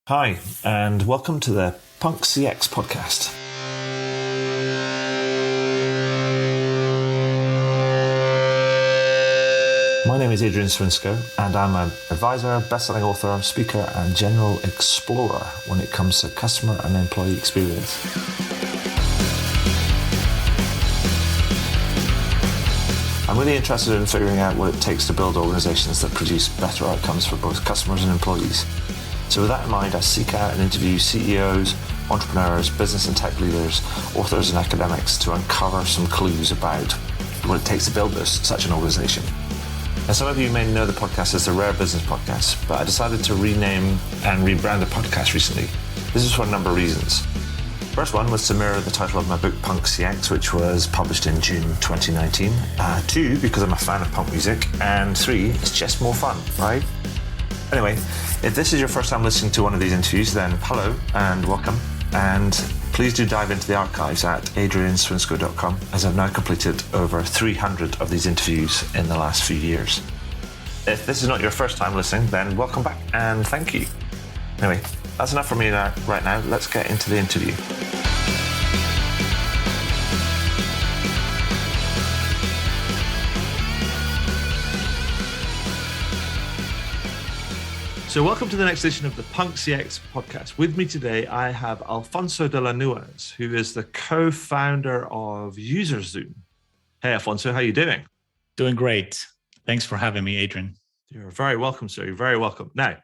Hi, and welcome to the Punk CX podcast. My name is Adrian Swinsko, and I'm an advisor, best-selling author, speaker, and general explorer when it comes to customer and employee experience. I'm really interested in figuring out what it takes to build organizations that produce better outcomes for both customers and employees. So with that in mind, I seek out and interview CEOs, entrepreneurs, business and tech leaders, authors and academics to uncover some clues about what it takes to build such an organization. Now, some of you may know the podcast as the Rare Business Podcast, but I decided to rename and rebrand the podcast recently. This is for a number of reasons. First one was to mirror the title of my book, Punk CX, which was published in June 2019. Two, because I'm a fan of punk music. And three, it's just more fun, right? Anyway, if this is your first time listening to one of these interviews, then hello and welcome. And please do dive into the archives at adrianswinsko.com, as I've now completed over 300 of these interviews in the last few years. If this is not your first time listening, then welcome back and thank you. Anyway, that's enough for me right now. Let's get into the interview. So welcome to the next edition of the Punk CX podcast. With me today, I have Alfonso de la Nuez, who is the co-founder of UserZoom. Hey, Alfonso, how are you doing? Doing great. Thanks for having me, Adrian. You're very welcome, sir. You're very welcome. Now,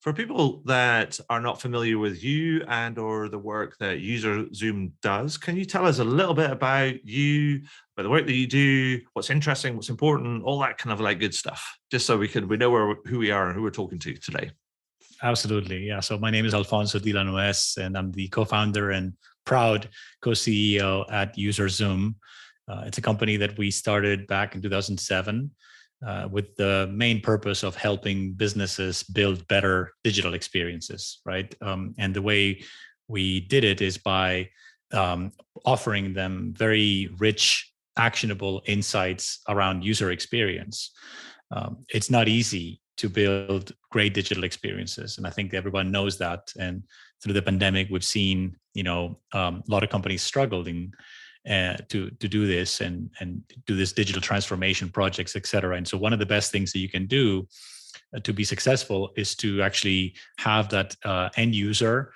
for people that are not familiar with you and or the work that UserZoom does, can you tell us a little bit about you, about the work that you do, what's interesting, what's important, all that kind of like good stuff, just so we know who we are and who we're talking to today. Absolutely. Yeah. So my name is Alfonso de la Nuez, and I'm the co-founder and proud co-CEO at UserZoom. It's a company that we started back in 2007. With the main purpose of helping businesses build better digital experiences, right? And the way we did it is by offering them very rich, actionable insights around user experience. It's not easy to build great digital experiences, and I think everyone knows that. And through the pandemic, we've seen, a lot of companies struggling to do this and do this digital transformation projects, et cetera. And so one of the best things that you can do to be successful is to actually have that end user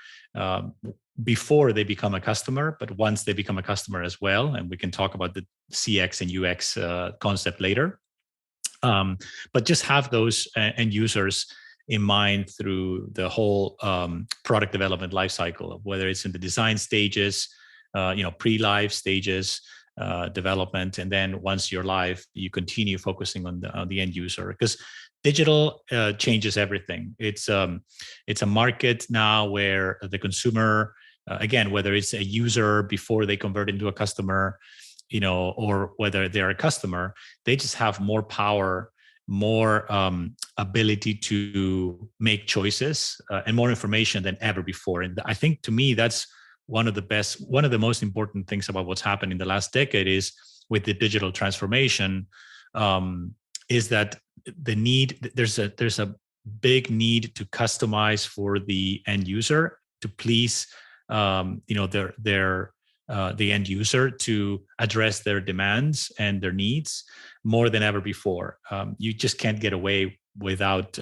before they become a customer, but once they become a customer as well. And we can talk about the CX and UX concept later. But just have those end users in mind through the whole product development lifecycle, whether it's in the design stages, pre-live stages, development, and then once you're live, you continue focusing on the end user, because digital changes everything. It's a market now where the consumer, again, whether it's a user before they convert into a customer, or whether they're a customer, they just have more power, more ability to make choices, and more information than ever before. And I think, to me, that's one of the most important things about what's happened in the last decade is with the digital transformation, is that there's a big need to customize for the end user, to please the end user, to address their demands and their needs more than ever before. You just can't get away without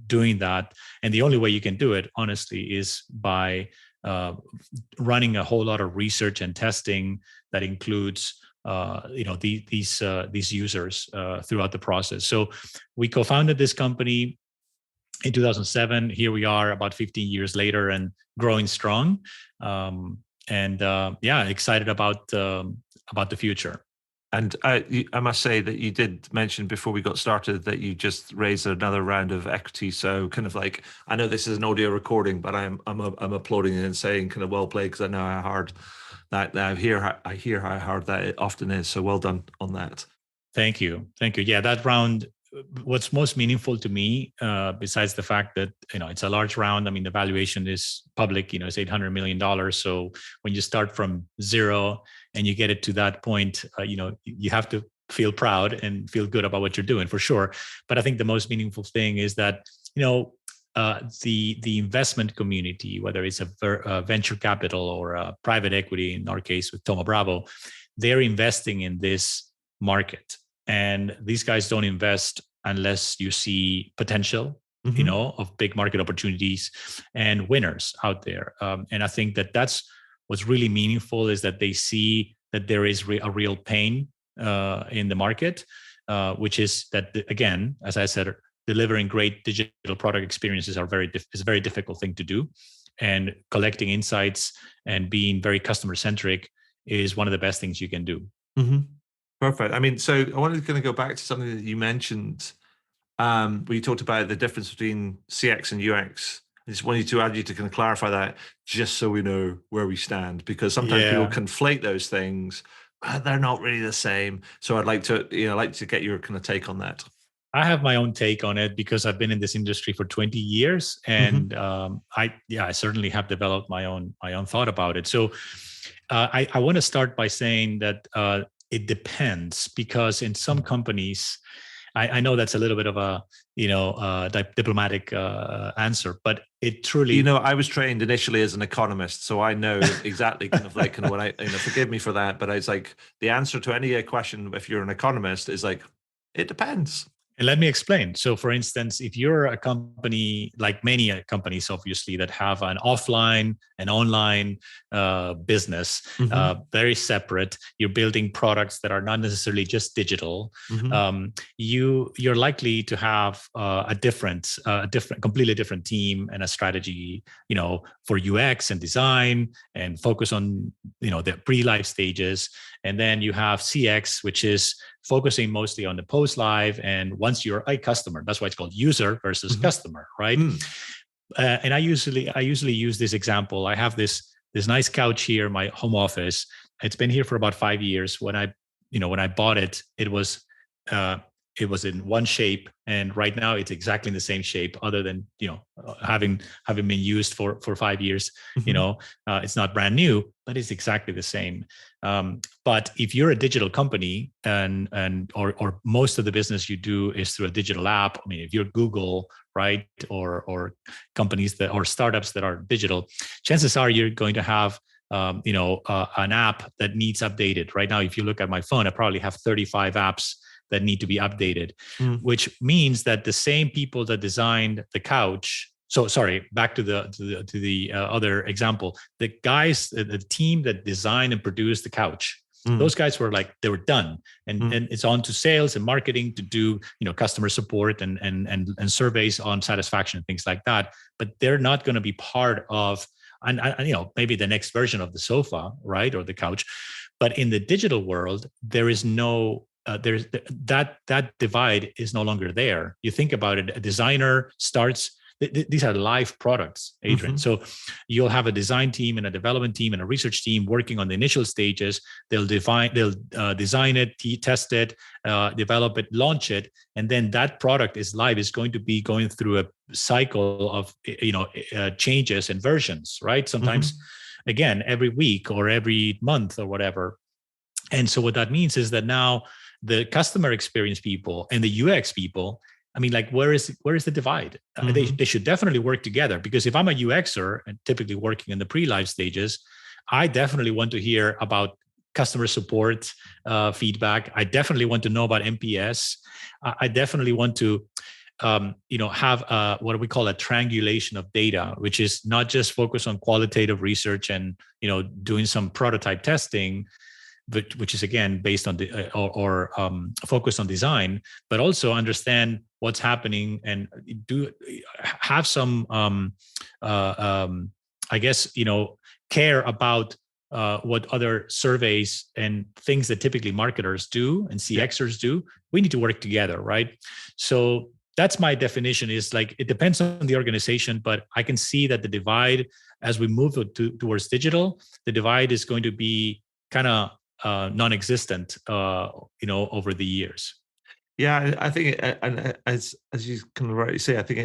doing that, and the only way you can do it, honestly, is by running a whole lot of research and testing that includes these users throughout the process. So we co-founded this company in 2007. Here we are about 15 years later and growing strong. Excited about the future. And I must say that you did mention before we got started that you just raised another round of equity. So kind of like, I know this is an audio recording, but I'm applauding and saying kind of well played, because I know how hard that I hear how hard that it often is. So well done on that. Thank you. Yeah, that round. What's most meaningful to me, besides the fact that it's a large round. I mean, the valuation is public. It's $800 million. So when you start from zero and you get it to that point, you have to feel proud and feel good about what you're doing, for sure. But I think the most meaningful thing is that the investment community, whether it's a venture capital or a private equity, in our case with Thoma Bravo, they're investing in this market. And these guys don't invest unless you see potential, of big market opportunities and winners out there. And I think that's what's really meaningful, is that they see that there is a real pain in the market, which is that, again, as I said, delivering great digital product experiences is a very difficult thing to do. And collecting insights and being very customer centric is one of the best things you can do. Perfect. I mean, so I wanted to kind of go back to something that you mentioned, where you talked about the difference between CX and UX. I just wanted to add you to kind of clarify that, just so we know where we stand, because sometimes people conflate those things. They're not really the same. So I'd like to get your kind of take on that. I have my own take on it because I've been in this industry for 20 years, and I certainly have developed my own thought about it. So I want to start by saying that it depends, because in some companies, I know that's a little bit of a diplomatic answer, but it truly. I was trained initially as an economist, so I know exactly kind of when I forgive me for that, but it's like the answer to any question, if you're an economist, is like, it depends. And let me explain. So, for instance, if you're a company, like many companies, obviously, that have an offline and online business, very separate, you're building products that are not necessarily just digital. You're likely to have a completely different team and a strategy, for UX and design, and focus on the pre-live stages. And then you have CX, which is focusing mostly on the post-live, and once you're a customer, that's why it's called user versus customer, right? And I usually use this example. I have this nice couch here in my home office. It's been here for about 5 years. When I bought it, it was in one shape, and right now it's exactly in the same shape, other than having been used for 5 years. It's not brand new, but it's exactly the same. But if you're a digital company or most of the business you do is through a digital app, I mean, if you're Google, right, or companies or startups that are digital, chances are you're going to have an app that needs updated. Right now, if you look at my phone, I probably have 35 apps that need to be updated, which means that the same people that designed the couch. So sorry, back to the other example. The guys, the team that designed and produced the couch, those guys were done, and it's on to sales and marketing to do customer support and surveys on satisfaction and things like that. But they're not going to be part of maybe the next version of the sofa, right, or the couch. But in the digital world, there is no. There's that divide is no longer there. You think about it, a designer starts. These are live products, Adrian. So you'll have a design team and a development team and a research team working on the initial stages. They'll design it, test it, develop it, launch it, and then that product is live. Is going to be going through a cycle of changes and versions, right? Sometimes, again, every week or every month or whatever. And so what that means is that now the customer experience people and the UX people, I mean, where is the divide? They should definitely work together, because if I'm a UXer and typically working in the pre-live stages, I definitely want to hear about customer support feedback. I definitely want to know about NPS. I definitely want to have what we call a triangulation of data, which is not just focus on qualitative research and doing some prototype testing, but which is again based on focus on design, but also understand what's happening and have some care about what other surveys and things that typically marketers do and CXers do. We need to work together, right? So that's my definition. Is it depends on the organization, but I can see that the divide as we move towards digital, the divide is going to be kind of non-existent, over the years. Yeah, I think, and as you kind of rightly say, I think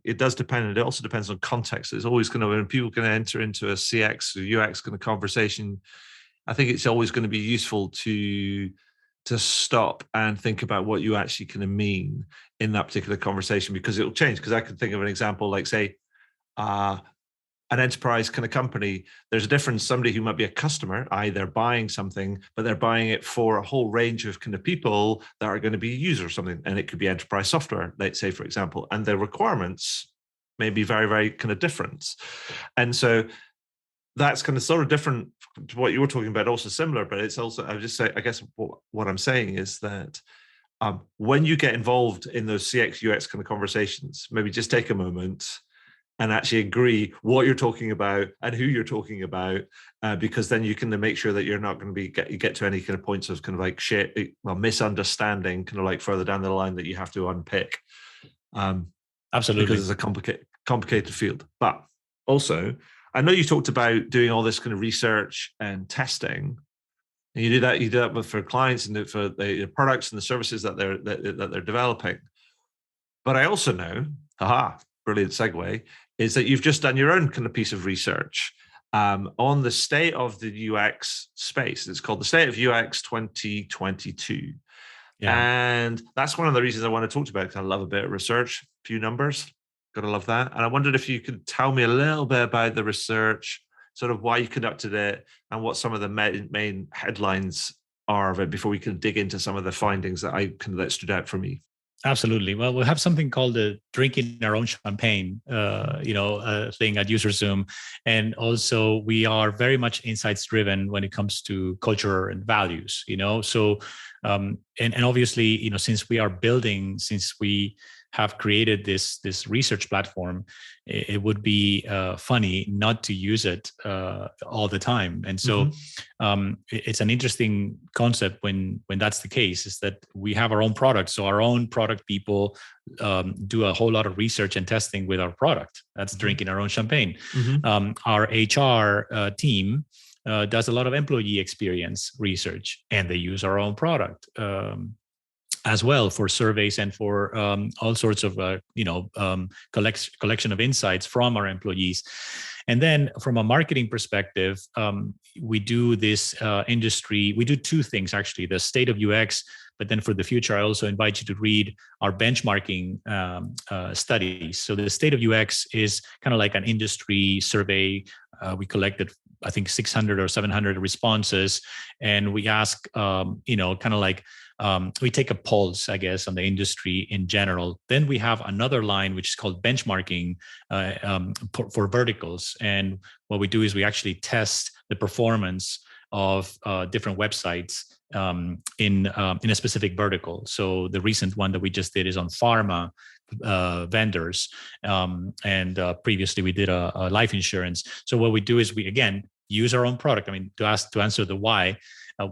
it does depend, and it also depends on context. It's always going to, when people can enter into a CX or UX kind of conversation, I think it's always going to be useful to to stop and think about what you actually kind of mean in that particular conversation, because it'll change. Because I could think of an example, like say, an enterprise kind of company, there's a difference. Somebody who might be a customer, they're buying something, but they're buying it for a whole range of kind of people that are going to be users or something. And it could be enterprise software, let's say, for example, and their requirements may be very, very kind of different. And so that's kind of sort of different to what you were talking about, also similar, but it's also, I would just say, I guess what I'm saying is that when you get involved in those CX, UX kind of conversations, maybe just take a moment and actually agree what you're talking about and who you're talking about, because then you can make sure that you're not going to get to any kind of points of kind of like misunderstanding, kind of like further down the line that you have to unpick. Absolutely, because it's a complicated field. But also, I know you talked about doing all this kind of research and testing. And you do that for clients and for the products and the services that they're developing. But I also know, brilliant segue, is that you've just done your own kind of piece of research on the state of the UX space. It's called the State of UX 2022. Yeah. And that's one of the reasons I want to talk about, because I love a bit of research, a few numbers, gotta love that. And I wondered if you could tell me a little bit about the research, sort of why you conducted it and what some of the main headlines are of it before we can dig into some of the findings that stood out for me. Absolutely. Well, we have something called the drinking our own champagne, thing at UserZoom. And also we are very much insights driven when it comes to culture and values, So, and obviously, since we have created this research platform, it would be funny not to use it all the time. And so it's an interesting concept when that's the case, is that we have our own product. So our own product people do a whole lot of research and testing with our product. That's drinking our own champagne. Our HR team does a lot of employee experience research, and they use our own product as well for surveys and for all sorts of collection of insights from our employees. And then from a marketing perspective, we do this we do two things actually: the state of UX. But then for the future, I also invite you to read our benchmarking studies. So the state of UX is kind of like an industry survey. We collected, I think, 600 or 700 responses, and we ask, we take a pulse, I guess, on the industry in general. Then we have another line, which is called benchmarking for verticals. And what we do is we actually test the performance of different websites in a specific vertical. So the recent one that we just did is on pharma vendors, and previously we did a life insurance. So what we do is we again use our own product. I mean, to answer the why,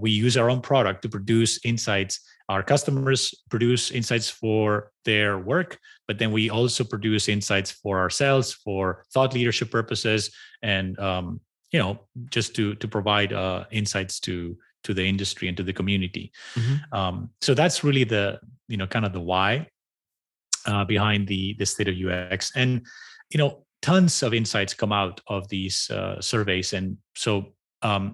we use our own product to produce insights. Our customers produce insights for their work, but then we also produce insights for ourselves, for thought leadership purposes, and just to provide insights to the industry and to the community. So that's really the kind of the why behind the state of UX. And tons of insights come out of these surveys, and so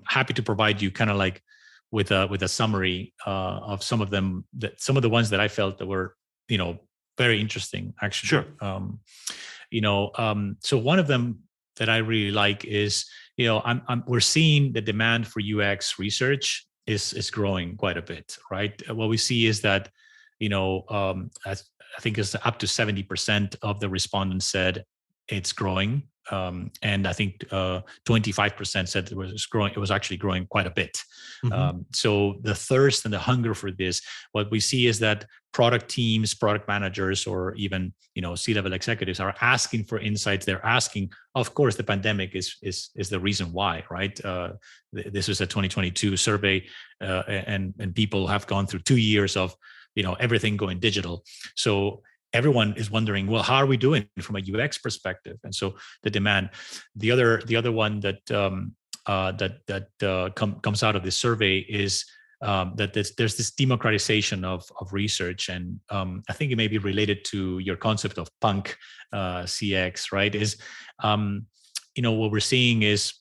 happy to provide you kind of like with a summary of some of them, some of the ones that I felt that were very interesting actually. Sure. So one of them that I really like is we're seeing the demand for UX research is growing quite a bit, right? What we see is that I think it's up to 70% of the respondents said it's growing. And I think 25% said it was growing. It was actually growing quite a bit. So the thirst and the hunger for this, what we see is that product teams, product managers, or even C-level executives are asking for insights. They're asking. Of course, the pandemic is the reason why, right? This is a 2022 survey, and people have gone through 2 years of everything going digital. So everyone is wondering, well, how are we doing from a UX perspective? And so the demand. The other one that comes out of this survey is that there's this democratization of research, and I think it may be related to your concept of punk CX, right? Is what we're seeing is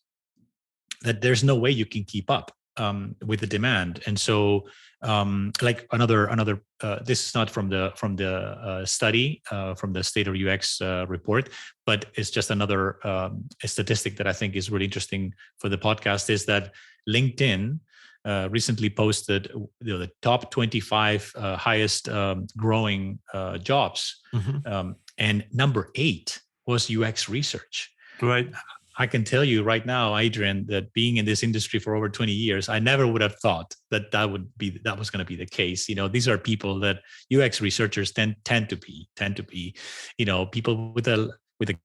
that there's no way you can keep up. with the demand. And so, like another, this is not from the study from the State of UX report, but it's just another a statistic that I think is really interesting for the podcast, is that LinkedIn recently posted the top 25 highest growing jobs, and number 8 was UX research. Right. I can tell you right now, Adrian, that being in this industry for over 20 years, I never would have thought that was going to be the case. These are people that UX researchers tend to be, people with a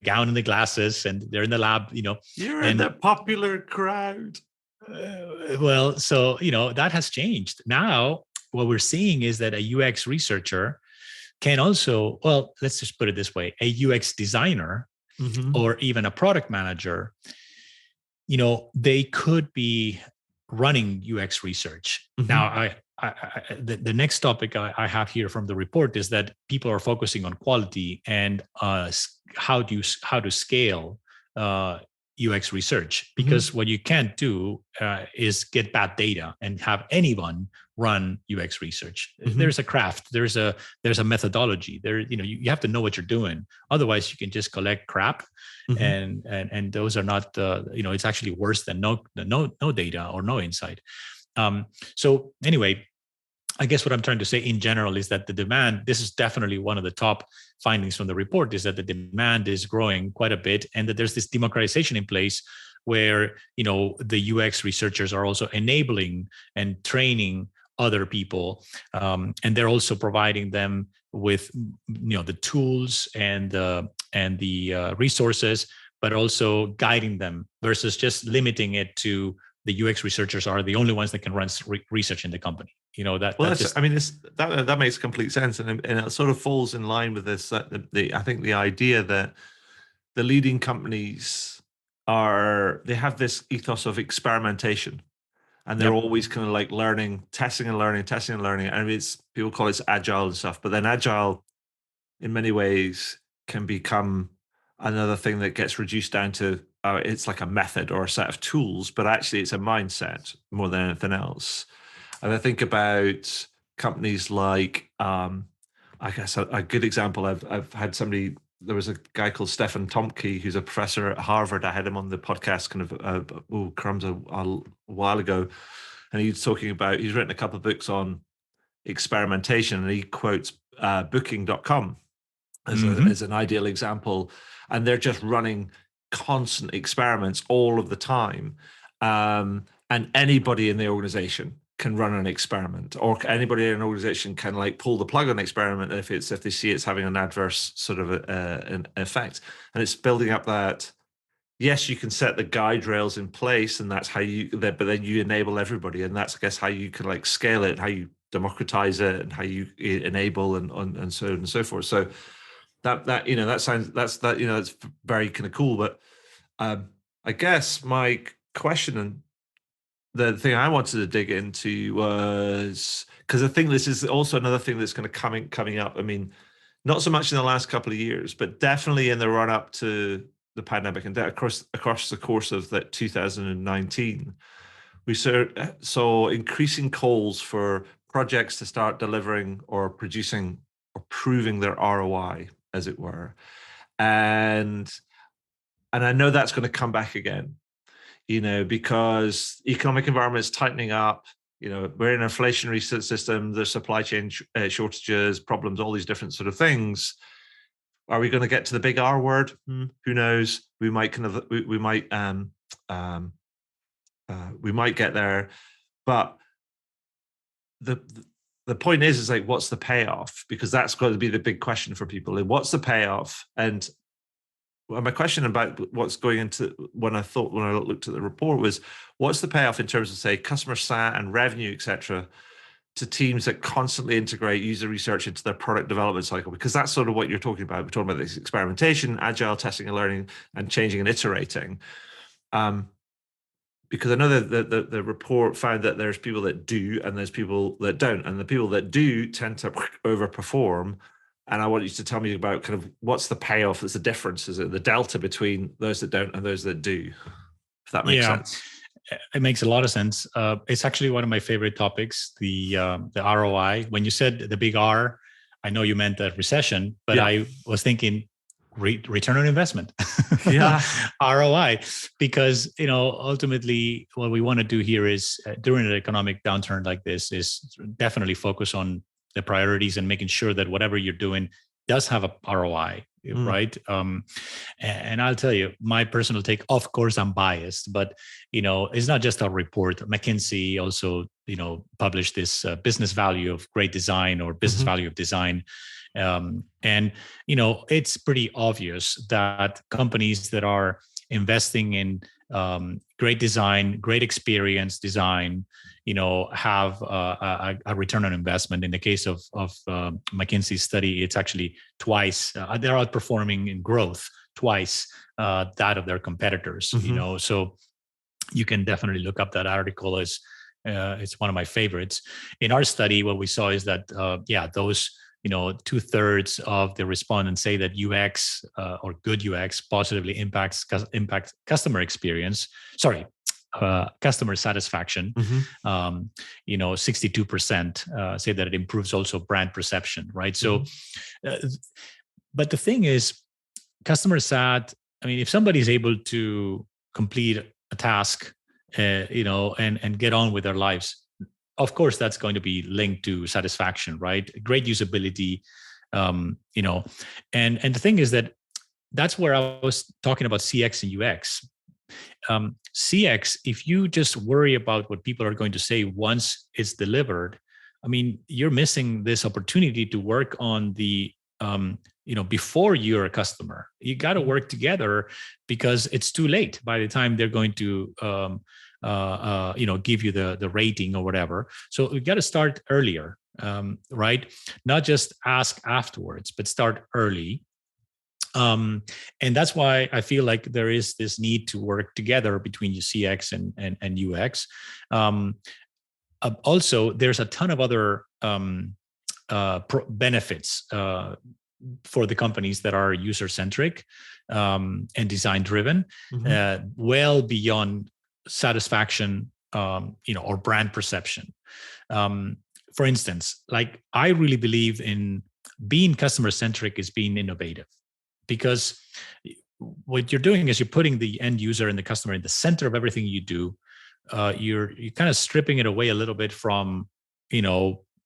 gown and the glasses, and they're in the lab. You're in the popular crowd. Well, so that has changed. Now, what we're seeing is that a UX researcher can also, well, let's just put it this way: a UX designer. Or even a product manager, they could be running UX research. Now, the next topic I have here from the report is that people are focusing on quality and how to scale UX research, because what you can't do is get bad data and have anyone run UX research. There's a craft, there's a methodology there. You have to know what you're doing. Otherwise, you can just collect crap, and those are not. It's actually worse than no data or no insight. So anyway, I guess what I'm trying to say in general is that the demand, this is definitely one of the top findings from the report, is that the demand is growing quite a bit, and that there's this democratization in place where, the UX researchers are also enabling and training other people. And they're also providing them with, the tools and the resources, but also guiding them, versus just limiting it to the UX researchers are the only ones that can run research in the company. That makes complete sense, and it sort of falls in line with this. I think the idea that the leading companies they have this ethos of experimentation, and they're always kind of like learning, testing and learning. I mean, people call it agile and stuff, but then agile, in many ways, can become another thing that gets reduced down to it's like a method or a set of tools, but actually it's a mindset more than anything else. And I think about companies like, I guess a good example, I've had somebody, there was a guy called Stefan Tomke, who's a professor at Harvard. I had him on the podcast kind of a while ago. And he's talking about, he's written a couple of books on experimentation, and he quotes booking.com as an ideal example. And they're just running constant experiments all of the time. And anybody in the organization can run an experiment, or anybody in an organization can like pull the plug on an experiment if they see it's having an adverse sort of an effect. And it's building up that, yes, you can set the guide rails in place, and that's how but then you enable everybody, and that's, I guess, how you can like scale it, how you democratize it, and how you enable and so on and so forth. So that's very kind of cool. But I guess my question, and the thing I wanted to dig into was, because I think this is also another thing that's kind of coming up. I mean, not so much in the last couple of years, but definitely in the run up to the pandemic, and across the course of that 2019, we saw increasing calls for projects to start delivering or producing or proving their ROI, as it were. And I know that's going to come back again, because economic environment is tightening up. We're in an inflationary system, there's supply chain shortages, problems, all these different sort of things. Are we going to get to the big R word? Who knows? We might we might get there, but the point is like, what's the payoff? Because that's going to be the big question for people. What's the payoff? And my question about what's going into when I looked at the report was, what's the payoff in terms of, say, customer sat and revenue, etc., to teams that constantly integrate user research into their product development cycle? Because that's sort of what you're talking about. We're talking about this experimentation, agile testing and learning, and changing and iterating. Because I know that the report found that there's people that do and there's people that don't, and the people that do tend to overperform. And I want you to tell me about kind of what's the payoff, that's the difference, is it the delta between those that don't and those that do, if that makes sense. It makes a lot of sense. It's actually one of my favorite topics, the ROI. When you said the big R, I know you meant a recession, but I was thinking return on investment. ROI, because ultimately what we want to do here is during an economic downturn like this is definitely focus on the priorities and making sure that whatever you're doing does have a ROI. Right. And I'll tell you, my personal take, of course, I'm biased, but, it's not just a report. McKinsey also, published this business value of great design or business value of design. And, it's pretty obvious that companies that are investing in great design, great experience design, have a return on investment. In the case of McKinsey's study, it's actually twice. They're outperforming in growth twice that of their competitors. So you can definitely look up that article. It's one of my favorites. In our study, what we saw is that those 2/3 of the respondents say that UX or good UX positively impacts customer experience. Sorry. Customer satisfaction. 62% say that it improves also brand perception, right? So, but the thing is, customer sat. I mean, if somebody's able to complete a task, and get on with their lives, of course, that's going to be linked to satisfaction, right? Great usability, and the thing is that's where I was talking about CX and UX. CX, if you just worry about what people are going to say once it's delivered, I mean, you're missing this opportunity to work on the, before you're a customer. You got to work together because it's too late by the time they're going to, give you the rating or whatever. So we got to start earlier, right? Not just ask afterwards, but start early. And that's why I feel like there is this need to work together between CX and UX. Also, there's a ton of other benefits for the companies that are user-centric and design-driven, well beyond satisfaction, or brand perception. For instance, like I really believe in being customer-centric is being innovative. Because what you're doing is you're putting the end user and the customer in the center of everything you do. You're kind of stripping it away a little bit from,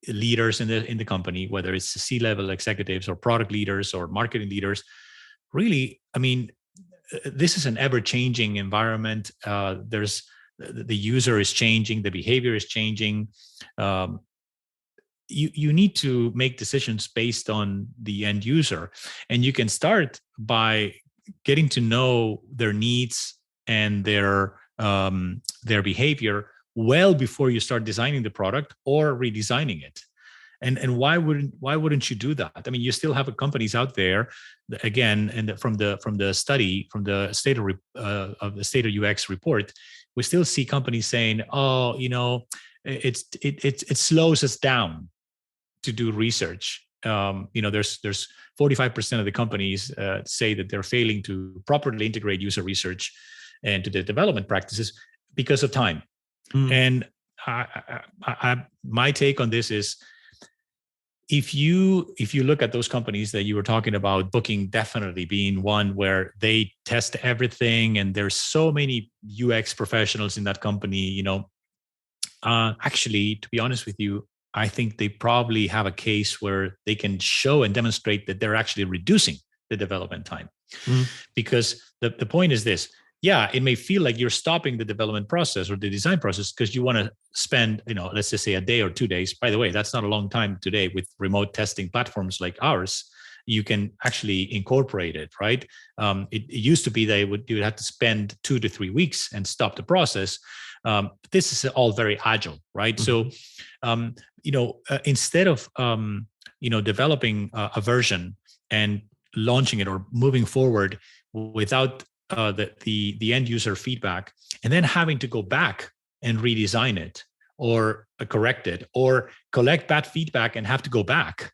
leaders in the company, whether it's C-level executives or product leaders or marketing leaders. Really, I mean, this is an ever-changing environment. The user is changing, the behavior is changing. You need to make decisions based on the end user, and you can start by getting to know their needs and their behavior well before you start designing the product or redesigning it. And why wouldn't you do that? I mean, you still have companies out there, again, and from the study, from the state of the state of UX report, we still see companies saying, "Oh, it slows us down to do research." There's 45% of the companies say that they're failing to properly integrate user research into the development practices because of time. And my take on this is, if you look at those companies that you were talking about, Booking definitely being one where they test everything, and there's so many UX professionals in that company. Actually, to be honest with you, I think they probably have a case where they can show and demonstrate that they're actually reducing the development time. Because the point is this: yeah, it may feel like you're stopping the development process or the design process because you want to spend, let's just say a day or 2 days. By the way, that's not a long time today with remote testing platforms like ours. You can actually incorporate it, right? It used to be that you would have to spend 2 to 3 weeks and stop the process. This is all very agile, right? So, instead of, developing a version and launching it or moving forward without the end user feedback, and then having to go back and redesign it or correct it or collect bad feedback and have to go back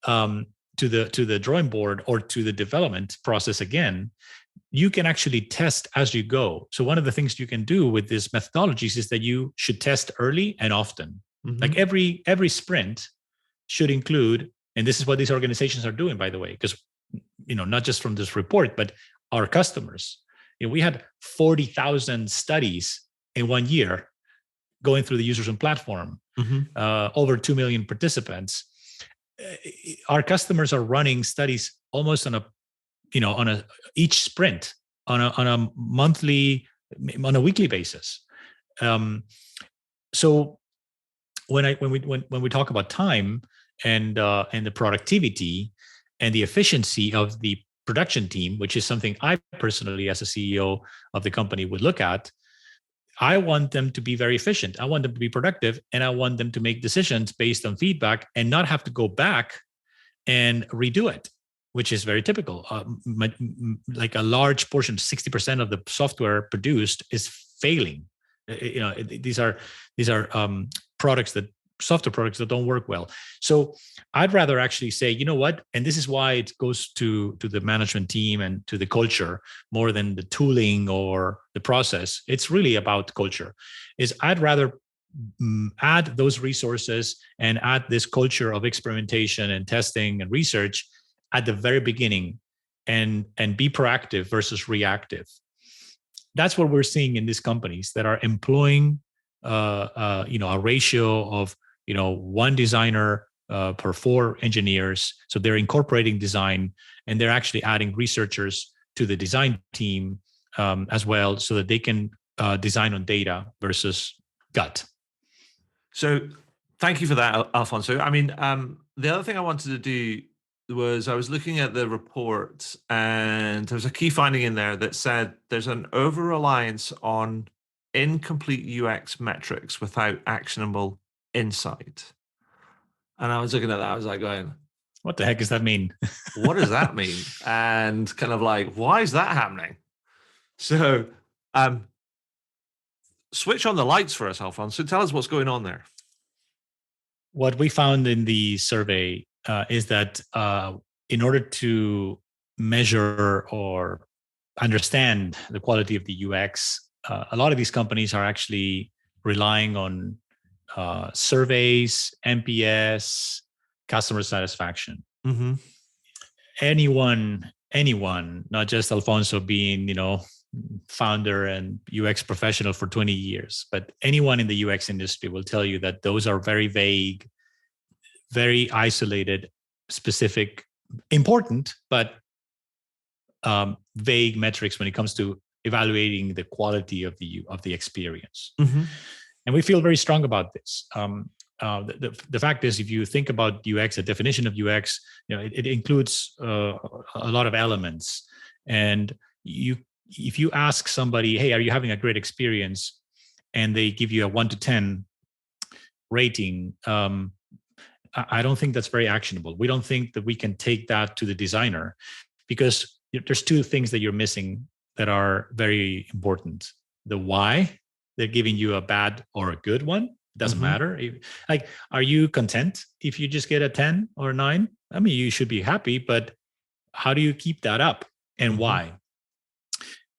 to the drawing board or to the development process again, you can actually test as you go. So one of the things you can do with these methodologies is that you should test early and often. Like every sprint should include, and this is what these organizations are doing, by the way, because not just from this report, but our customers. We had 40,000 studies in 1 year going through the UserZoom platform, over 2 million participants. Our customers are running studies almost on each sprint on a monthly, on a weekly basis. So when we talk about time and the productivity and the efficiency of the production team, which is something I personally, as a CEO of the company, would look at, I want them to be very efficient. I want them to be productive, and I want them to make decisions based on feedback and not have to go back and redo it, which is very typical. Like a large portion, 60% of the software produced is failing. These are software products that don't work well. So I'd rather actually say, you know what, and this is why it goes to the management team and to the culture more than the tooling or the process. It's really about culture. I'd rather add those resources and add this culture of experimentation and testing and research at the very beginning, and be proactive versus reactive. That's what we're seeing in these companies that are employing a ratio of one designer per 4 engineers. So they're incorporating design, and they're actually adding researchers to the design team as well, so that they can design on data versus gut. So thank you for that, Alfonso. I mean, the other thing I wanted to do was, I was looking at the report, and there was a key finding in there that said there's an over-reliance on incomplete UX metrics without actionable insight. And I was looking at that, I was like going, what the heck does that mean? What does that mean? And kind of like, why is that happening? So switch on the lights for us, Alfonso. Tell us what's going on there. What we found in the survey is that in order to measure or understand the quality of the UX, a lot of these companies are actually relying on surveys, NPS, customer satisfaction. Anyone, not just Alfonso being, founder and UX professional for 20 years, but anyone in the UX industry will tell you that those are very vague, very isolated, specific, important, but vague metrics when it comes to evaluating the quality of the experience. And we feel very strong about this. The fact is, if you think about UX, a definition of UX, it includes a lot of elements. And if you ask somebody, hey, are you having a great experience? And they give you a 1 to 10 rating, I don't think that's very actionable. We don't think that we can take that to the designer, because there's 2 things that you're missing that are very important. The why they're giving you a bad or a good one. It doesn't matter. Like, are you content if you just get a 10 or 9? I mean, you should be happy, but how do you keep that up, and why?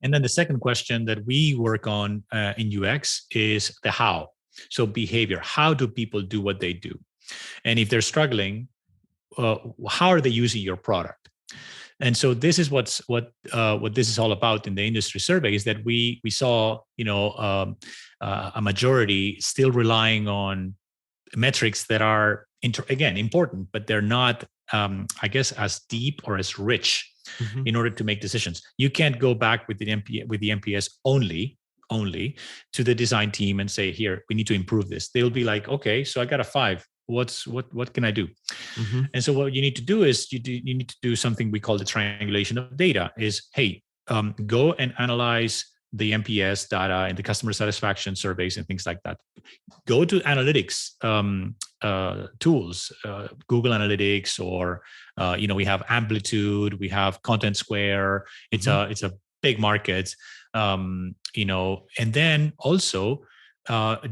And then the second question that we work on in UX is the how. So behavior. How do people do what they do? And if they're struggling, how are they using your product? And so this is what this is all about in the industry survey, is that we saw a majority still relying on metrics that are again important, but they're not I guess as deep or as rich in order to make decisions. You can't go back with the NPS only to the design team and say, here, we need to improve this. They'll be like, okay, so I got a 5. What can I do? And so what you need to do is you need to do something we call the triangulation of data. Is, hey, go and analyze the NPS data and the customer satisfaction surveys and things like that. Go to analytics tools, Google Analytics, or we have Amplitude, we have Content Square. It's a big market, and then also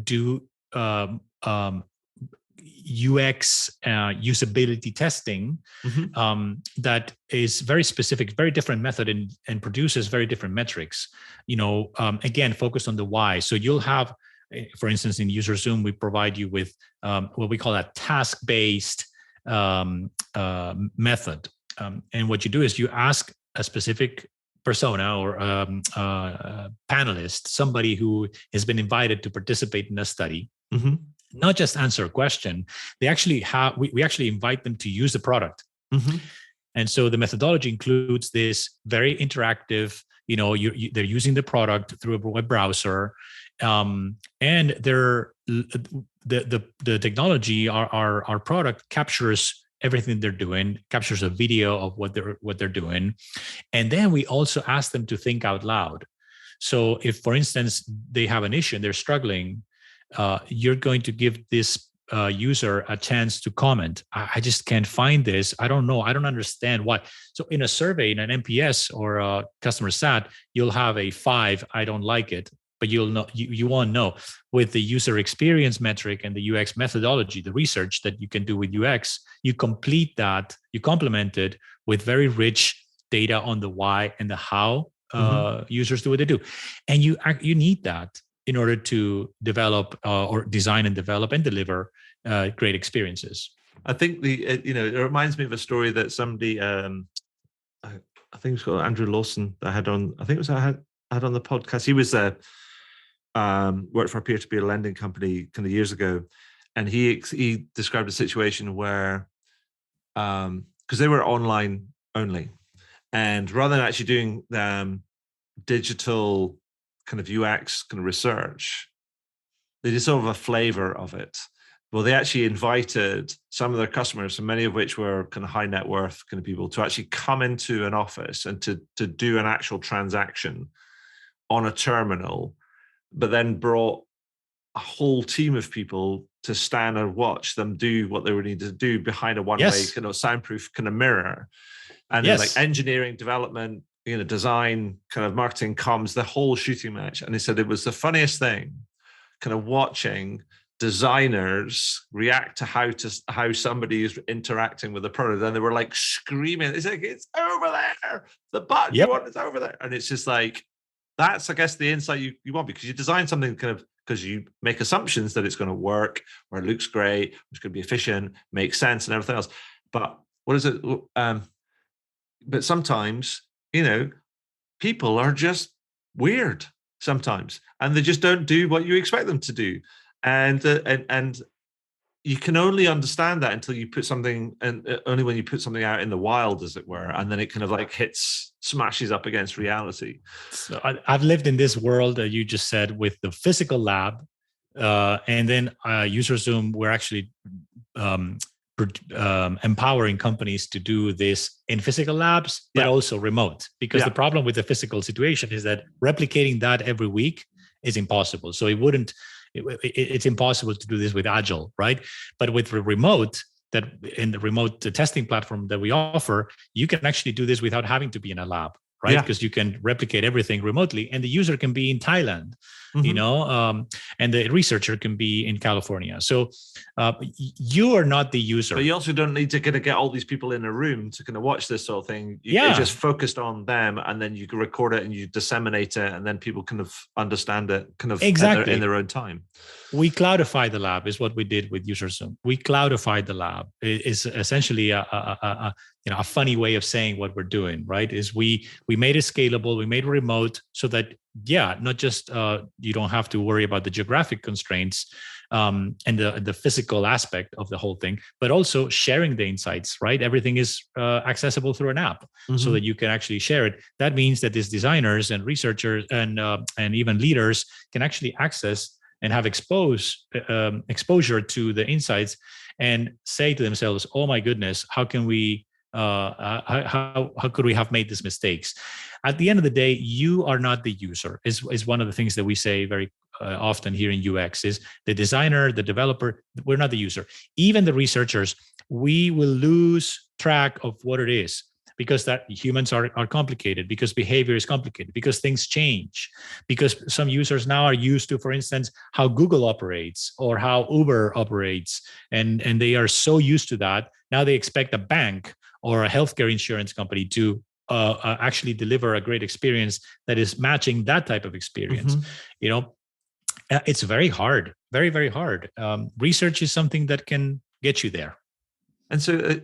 do UX usability testing that is very specific, very different method, and produces very different metrics. Again, focused on the why. So you'll have, for instance, in UserZoom, we provide you with what we call a task-based method. And what you do is you ask a specific persona or panelist, somebody who has been invited to participate in a study, not just answer a question. They actually we actually invite them to use the product. And so the methodology includes this very interactive, they're using the product through a web browser, and the technology, our product captures everything they're doing, captures a video of what they're doing. And then we also ask them to think out loud. So if, for instance, they have an issue and they're struggling, you're going to give this user a chance to comment. I just can't find this. I don't know. I don't understand why. So in a survey, in an NPS or a customer sat, you'll have a 5, I don't like it. But you won't know. With the user experience metric and the UX methodology, the research that you can do with UX, you complete that, you complement it with very rich data on the why and the how users do what they do. And you need that in order to develop or design and develop and deliver great experiences. I think it reminds me of a story that somebody, I think it's called Andrew Lawson, that I had on the podcast. He was worked for a peer-to-peer lending company kind of years ago, and he described a situation where, because they were online only, and rather than actually doing digital kind of UX kind of research, they did sort of a flavor of it. Well, they actually invited some of their customers, and many of which were kind of high net worth kind of people, to actually come into an office and to do an actual transaction on a terminal, but then brought a whole team of people to stand and watch them do what they were needed to do behind a one-way kind of soundproof kind of mirror. And then like engineering, development, design, kind of marketing, comms, the whole shooting match. And he said it was the funniest thing, kind of watching designers react to how somebody is interacting with the product. And they were like screaming, it's like, it's over there. The button you want is over there. And it's just like, that's, I guess, the insight you want, because you design something kind of because you make assumptions that it's going to work, or it looks great, it's going to be efficient, makes sense, and everything else. But what is it? But sometimes, people are just weird sometimes, and they just don't do what you expect them to do, and you can only understand that until you put something, and only when you put something out in the wild, as it were, and then it kind of like smashes up against reality. So I've lived in this world that you just said, with the physical lab, and then UserZoom, we're actually empowering companies to do this in physical labs, but also remote, because the problem with the physical situation is that replicating that every week is impossible. So it's impossible to do this with Agile, right? But with remote, that in the remote testing platform that we offer, you can actually do this without having to be in a lab, right? Because you can replicate everything remotely, and the user can be in Thailand, and the researcher can be in California. So you are not the user. But you also don't need to kind of get all these people in a room to kind of watch this sort of thing. You're just focused on them, and then you can record it and you disseminate it, and then people kind of understand it kind of in their own time. We cloudify the lab is what we did with UserZoom. We cloudified the lab. It's essentially a funny way of saying what we're doing, right? Is we made it scalable, we made it remote, so that not just you don't have to worry about the geographic constraints and the physical aspect of the whole thing, but also sharing the insights, right? Everything is accessible through an app, so that you can actually share it. That means that these designers and researchers and even leaders can actually access and have exposure to the insights, and say to themselves, "Oh my goodness, how can we? How could we have made these mistakes?" At the end of the day, you are not the user. Is one of the things that we say very often here in UX. Is the designer, the developer? We're not the user. Even the researchers, we will lose track of what it is, because that humans are complicated, because behavior is complicated, because things change, because some users now are used to, for instance, how Google operates or how Uber operates, and they are so used to that. Now they expect a bank or a healthcare insurance company to actually deliver a great experience that is matching that type of experience. It's very hard, very, very hard. Research is something that can get you there. And so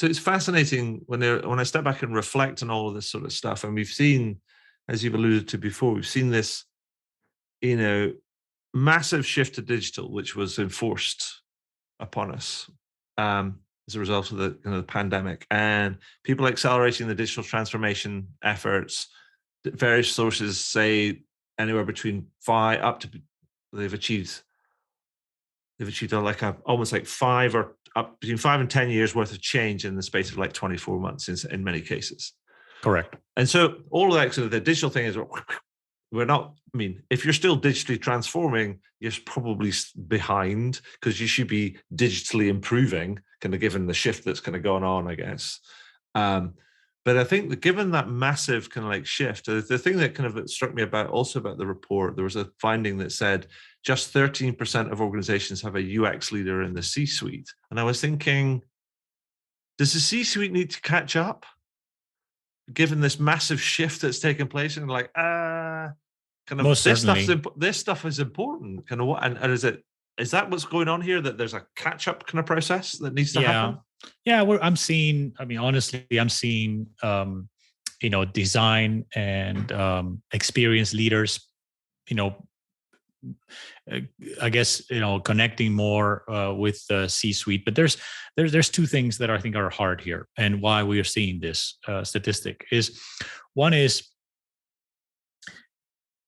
it's fascinating when I step back and reflect on all of this sort of stuff. And we've seen, as you've alluded to before, we've seen this, massive shift to digital, which was enforced upon us as a result of the pandemic, and people accelerating the digital transformation efforts. Various sources say anywhere between they've achieved almost like 5 or up between 5 and 10 years worth of change in the space of like 24 months in many cases. Correct. And so all of that sort of the digital thing is, if you're still digitally transforming, you're probably behind, because you should be digitally improving, kind of given the shift that's kind of going on, I guess. But I think that given that massive kind of like shift, the thing that kind of struck me about the report, there was a finding that said just 13% of organizations have a UX leader in the C-suite. And I was thinking, does the C-suite need to catch up, given this massive shift that's taken place? And this stuff is important. Kind of what, and is that what's going on here? That there's a catch-up kind of process that needs to happen? Yeah, I'm seeing design and experience leaders, I guess, connecting more with the C-suite. But there's two things that I think are hard here, and why we are seeing this statistic is, one is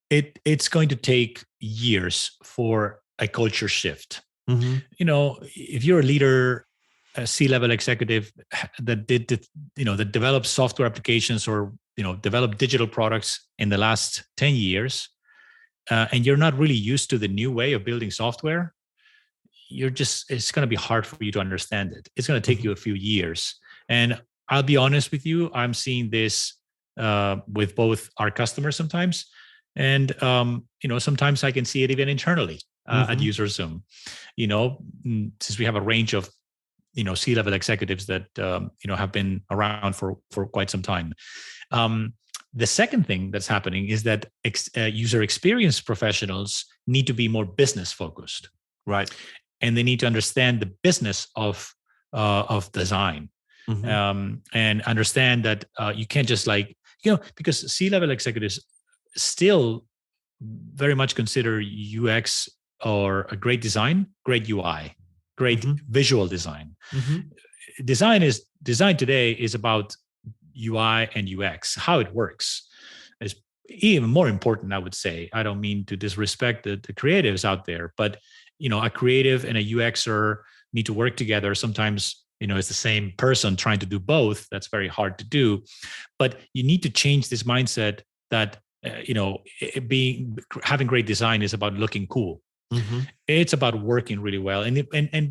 it's going to take years for a culture shift. Mm-hmm. If you're a leader, a C-level executive that that developed software applications or developed digital products in the last 10 years, and you're not really used to the new way of building software, it's going to be hard for you to understand it. It's going to take you a few years. And I'll be honest with you, I'm seeing this with both our customers sometimes, and sometimes I can see it even internally at UserZoom. Since we have a range of C-level executives that have been around for quite some time. The second thing that's happening is that user experience professionals need to be more business focused, right? And they need to understand the business of design, and understand that you can't just because C-level executives still very much consider UX or a great design, great UI, great visual design. Design today is about UI and UX. How it works is even more important, I would say. I don't mean to disrespect the creatives out there, but a creative and a UXer need to work together. Sometimes it's the same person trying to do both. That's very hard to do, but you need to change this mindset that having great design is about looking cool. It's about working really well, and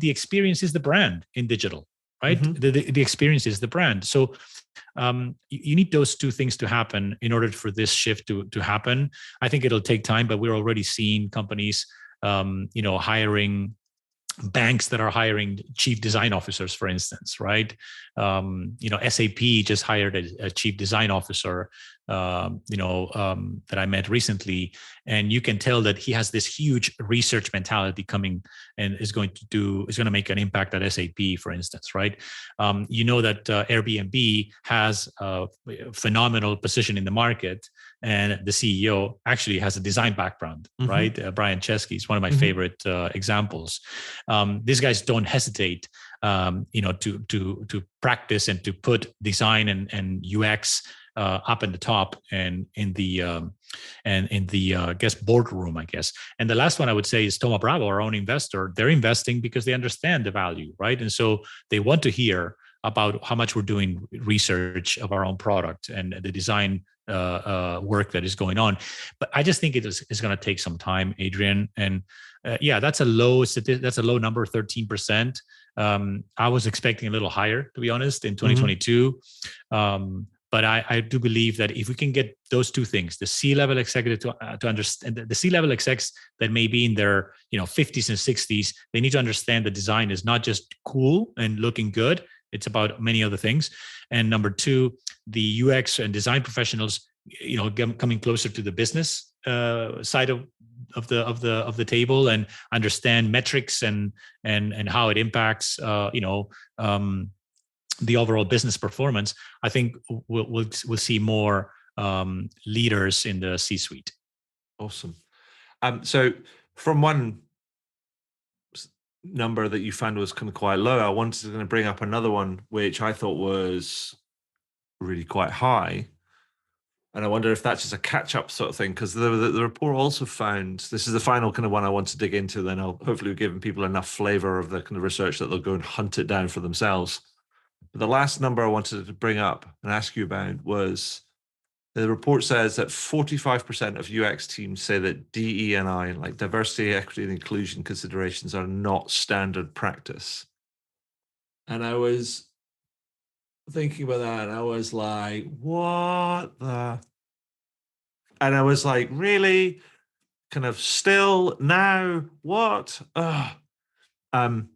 the experience is the brand in digital, right? The experience is the brand. So you need those two things to happen in order for this shift to happen. I think it'll take time, but we're already seeing companies hiring, banks that are hiring chief design officers, for instance, right? SAP just hired a chief design officer, that I met recently, and you can tell that he has this huge research mentality coming, and is going to make an impact at SAP, for instance, right? That Airbnb has a phenomenal position in the market, and the CEO actually has a design background, right? Brian Chesky is one of my favorite examples. These guys don't hesitate, to practice and to put design and UX up in the top and in the I guess boardroom, I guess. And the last one I would say is Thoma Bravo, our own investor. They're investing because they understand the value, right? And so they want to hear about how much we're doing research of our own product and the design work that is going on. But I just think it's going to take some time, Adrian. And that's a low number, 13%. I was expecting a little higher, to be honest, in 2022. But I do believe that if we can get those two things, the C-level executive to understand, the C-level execs that may be in their 50s and 60s, they need to understand that design is not just cool and looking good. It's about many other things. And number two, the UX and design professionals, coming closer to the business side of the table and understand metrics and how it impacts the overall business performance. I think we'll see more leaders in the C-suite. Awesome. So from one number that you found was kind of quite low, I wanted to bring up another one which I thought was really quite high. And I wonder if that's just a catch-up sort of thing, because the report also found, this is the final kind of one I want to dig into, then I'll hopefully be giving people enough flavor of the kind of research that they'll go and hunt it down for themselves. But the last number I wanted to bring up and ask you about was, the report says that 45% of UX teams say that DE&I, like diversity, equity, and inclusion considerations, are not standard practice. And I was thinking about that, and I was like, what the? And I was like, really? Kind of still now? What? I'm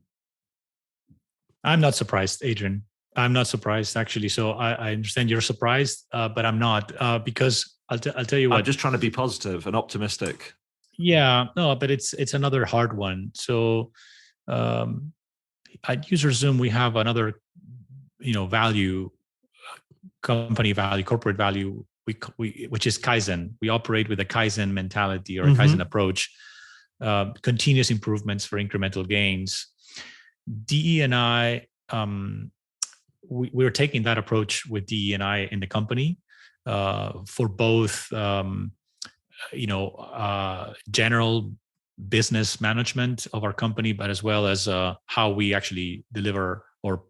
not surprised, Adrian. I'm not surprised, actually. So I understand you're surprised, but I'm not, because I'll tell you what. I'm just trying to be positive and optimistic. Yeah, no, but it's another hard one. So at UserZoom, we have another, value, company value, corporate value, which is Kaizen. We operate with a Kaizen mentality or a Kaizen approach, continuous improvements for incremental gains. DE&I, we're taking that approach with DE&I in the company for both, general business management of our company, but as well as how we actually deliver or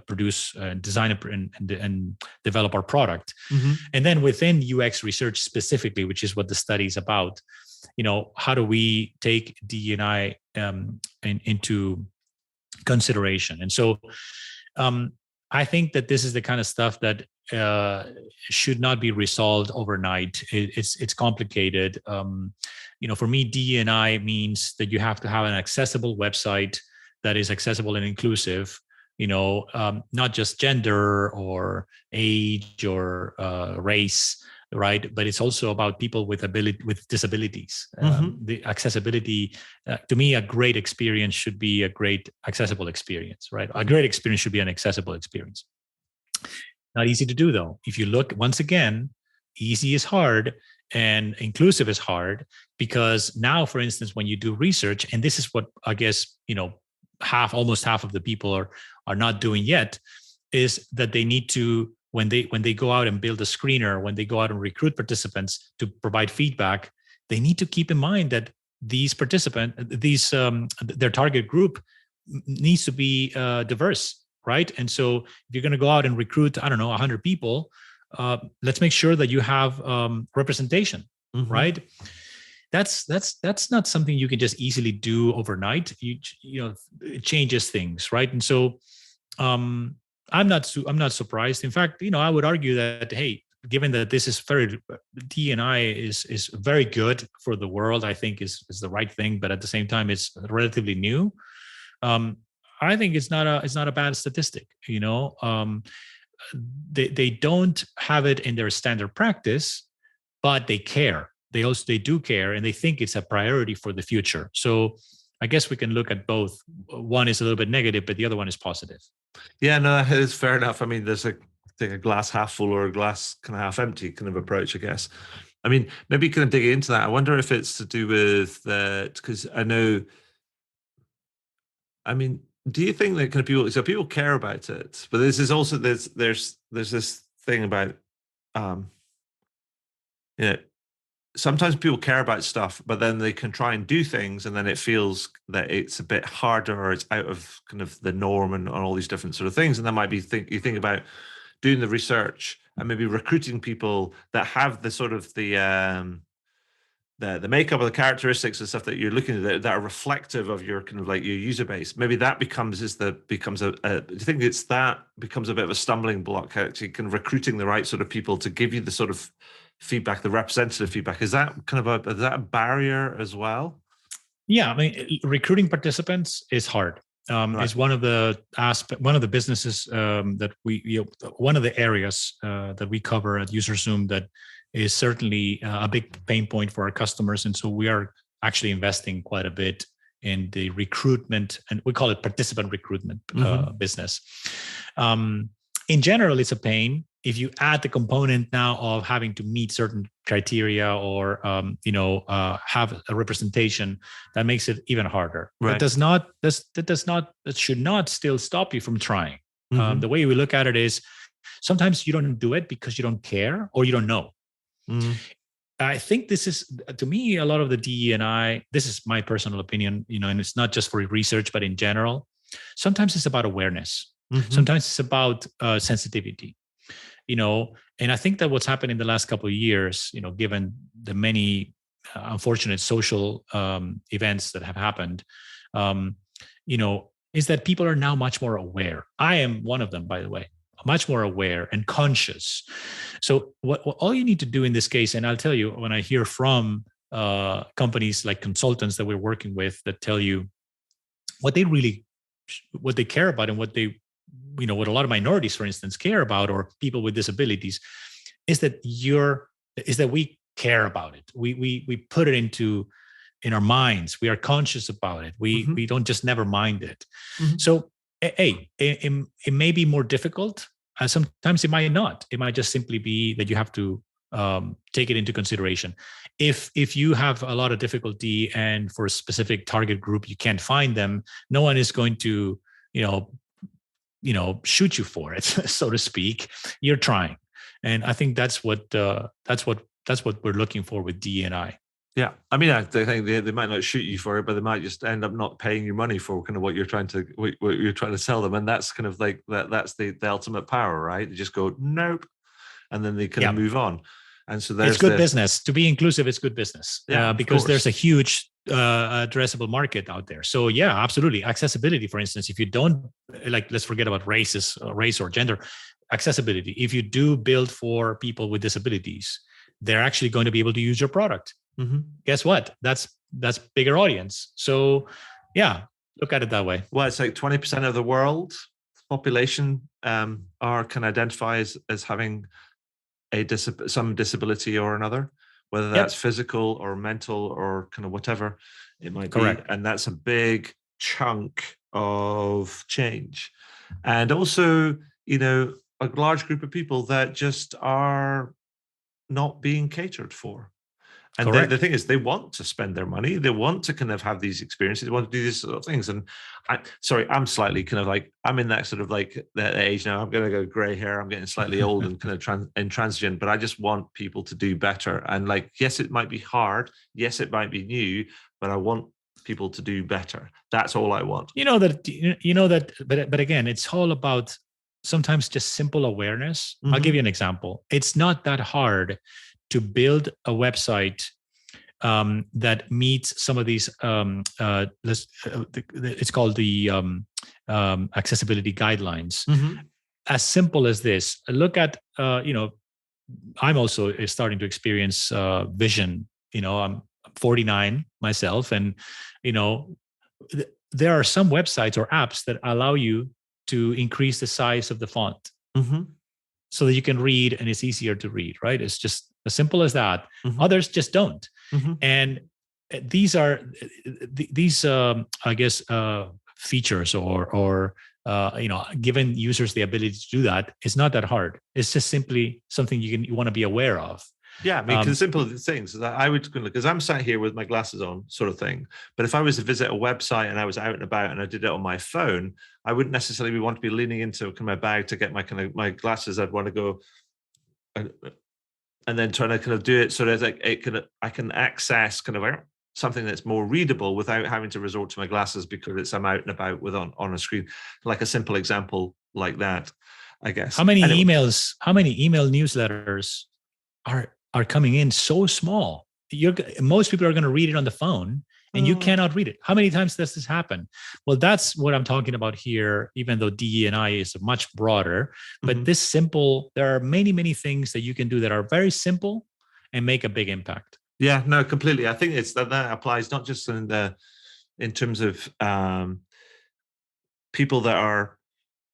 produce and design and develop our product. And then within UX research specifically, which is what the study is about, how do we take DE&I into consideration? And so I think that this is the kind of stuff that should not be resolved overnight. It's complicated. For me, DE&I means that you have to have an accessible website that is accessible and inclusive. Not just gender or age or race, right? But it's also about people with disabilities. The accessibility, to me, a great experience should be a great accessible experience, right? A great experience should be an accessible experience. Not easy to do, though. If you look, once again, easy is hard and inclusive is hard, because now, for instance, when you do research, and this is what I guess, almost half of the people are not doing yet, is that they need to, when they go out and build a screener, when they go out and recruit participants to provide feedback, they need to keep in mind that these participants, their target group needs to be diverse, right? And so if you're going to go out and recruit, 100 people, let's make sure that you have representation, right? That's not something you can just easily do overnight. It changes things, right? And so I'm not surprised. In fact, I would argue that, hey, given that this is D&I is very good for the world, I think is the right thing, but at the same time, it's relatively new. I think it's not a bad statistic. They don't have it in their standard practice, but they care. They do care, and they think it's a priority for the future. So I guess we can look at both. One is a little bit negative, but the other one is positive. Yeah, no, that is fair enough. I mean, there's a glass half full or a glass kind of half empty kind of approach, I guess. I mean, maybe kind of dig into that. I wonder if it's to do with that, because do you think that kind of people care about it, but this is also, there's this thing about, sometimes people care about stuff, but then they can try and do things, and then it feels that it's a bit harder, or it's out of kind of the norm, and all these different sort of things. And that might be you think about doing the research and maybe recruiting people that have the sort of the the makeup of the characteristics and stuff that you're looking at that are reflective of your kind of like your user base. Maybe that becomes do you think it's that becomes a bit of a stumbling block, actually kind of recruiting the right sort of people to give you the sort of feedback, the representative feedback? Is that a barrier as well? Yeah, I mean, recruiting participants is hard. Right. Is one of the businesses that one of the areas that we cover at UserZoom that is certainly a big pain point for our customers. And so we are actually investing quite a bit in the recruitment, and we call it participant recruitment business. In general, it's a pain. If you add the component now of having to meet certain criteria or have a representation, that makes it even harder. Right. That should not still stop you from trying. The way we look at it is sometimes you don't do it because you don't care or you don't know. I think this is, to me, a lot of the DE&I, this is my personal opinion, and it's not just for research, but in general, sometimes it's about awareness. Sometimes it's about sensitivity, and I think that what's happened in the last couple of years, given the many unfortunate social events that have happened, is that people are now much more aware. I am one of them, by the way, much more aware and conscious. So what all you need to do in this case, and I'll tell you, when I hear from companies like consultants that we're working with that tell you what they care about and what what a lot of minorities, for instance, care about, or people with disabilities, is that we care about it. We put it in our minds. We are conscious about it. We don't just never mind it. So it may be more difficult. Sometimes it might not. It might just simply be that you have to take it into consideration. If you have a lot of difficulty and for a specific target group you can't find them, no one is going to shoot you for it, so to speak. You're trying, and I think that's what we're looking for with DE&I. Yeah, I mean, I think they might not shoot you for it, but they might just end up not paying you money for kind of what you're trying to sell them, and that's kind of like that's the ultimate power, right? They just go nope, and then they kind of move on. And so it's good business to be inclusive. It's good business, because there's a huge addressable market out there. So yeah, absolutely. Accessibility, for instance, if you don't let's forget about race or gender. Accessibility. If you do build for people with disabilities, they're actually going to be able to use your product. Guess what? That's bigger audience. So yeah, look at it that way. Well, it's like 20% of the world population can identify as having some disability or another, whether that's physical or mental or kind of whatever it might be. And that's a big chunk of change. And also, a large group of people that just are not being catered for. And the thing is, they want to spend their money. They want to kind of have these experiences. They want to do these sort of things. And I'm slightly kind of like, I'm in that sort of like that age now. I'm going to go gray hair. I'm getting slightly old and kind of intransigent, but I just want people to do better. And like, yes, it might be hard. Yes, it might be new, but I want people to do better. That's all I want. But again, it's all about sometimes just simple awareness. I'll give you an example. It's not that hard to build a website that meets some of these. It's called the accessibility guidelines. As simple as this. Look at I'm also starting to experience vision. I'm 49 myself, and there are some websites or apps that allow you to increase the size of the font so that you can read and it's easier to read, right? It's just as simple as that. Others just don't. And these are I guess features or giving users the ability to do that. It's not that hard. It's just simply something you want to be aware of. Yeah, I mean, because simple things that I would, because I'm sat here with my glasses on, sort of thing. But if I was to visit a website and I was out and about and I did it on my phone, I wouldn't necessarily want to be leaning into my bag to get my glasses. I'd want to go and then trying to kind of do it so that I can access kind of something that's more readable without having to resort to my glasses because I'm out and about with on a screen. Like a simple example like that, I guess. How many email newsletters are coming in so small? most people are going to read it on the phone, and you cannot read it. How many times does this happen? Well, that's what I'm talking about here, even though DE&I is much broader. But this simple, there are many, many things that you can do that are very simple and make a big impact. Yeah, no, completely. I think it's that applies not just in terms of people that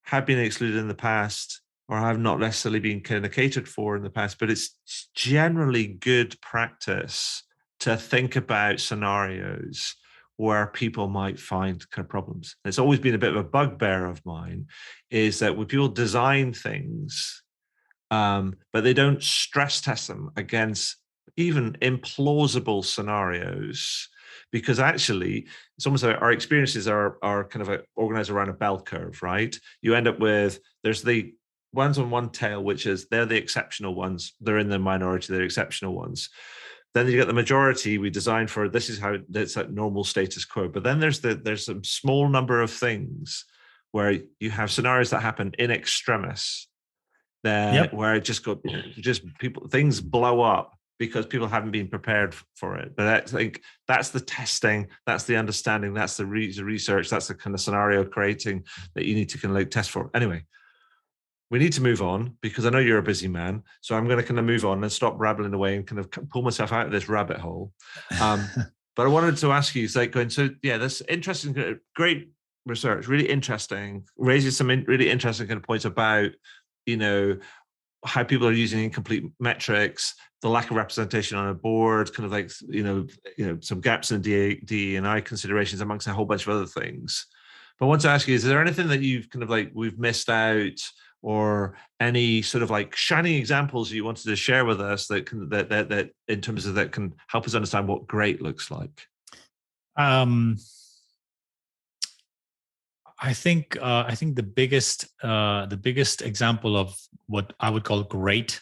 have been excluded in the past or have not necessarily been kind of catered for in the past, but it's generally good practice to think about scenarios where people might find kind of problems. It's always been a bit of a bugbear of mine, is that when people design things, but they don't stress test them against even implausible scenarios, because actually it's almost like our experiences are kind of organized around a bell curve, right? You end up with, there's the ones on one tail, which is they're the exceptional ones. They're in the minority, they're exceptional ones. Then you get the majority. We design for, this is how it's like normal status quo. But then there's a small number of things where you have scenarios that happen in extremis, where it just things blow up because people haven't been prepared for it. But that's the testing, that's the understanding, that's the research, that's the kind of scenario creating that you need to kind of like test for. Anyway, we need to move on because I know you're a busy man. So I'm going to kind of move on and stop rattling away and kind of pull myself out of this rabbit hole. But I wanted to ask you, this interesting, great research, really interesting, raises some really interesting kind of points about, how people are using incomplete metrics, the lack of representation on a board, kind of like, some gaps in DE&I considerations amongst a whole bunch of other things. But I want to ask you, is there anything that you've kind of like, we've missed out, or any sort of like shining examples you wanted to share with us that can, that in terms of that can help us understand what great looks like? I think the biggest example of what I would call great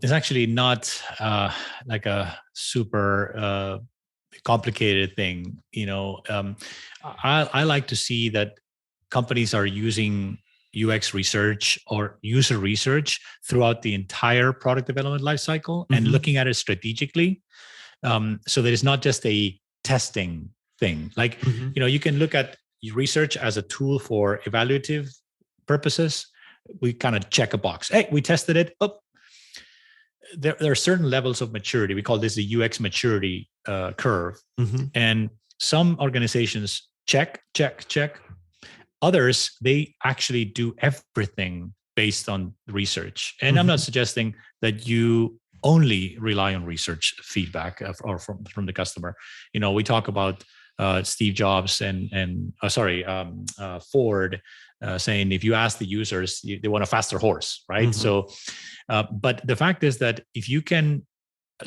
is actually not like a super complicated thing. I like to see that companies are using UX research or user research throughout the entire product development lifecycle and looking at it strategically. So that it's not just a testing thing. Like, you can look at research as a tool for evaluative purposes. We kind of check a box. Hey, we tested it. Oh, there are certain levels of maturity. We call this the UX maturity curve. And some organizations check. Others, they actually do everything based on research. And I'm not suggesting that you only rely on research feedback or from the customer. We talk about Steve Jobs and Ford saying, if you ask the users, they want a faster horse, right? So, but the fact is that if you can,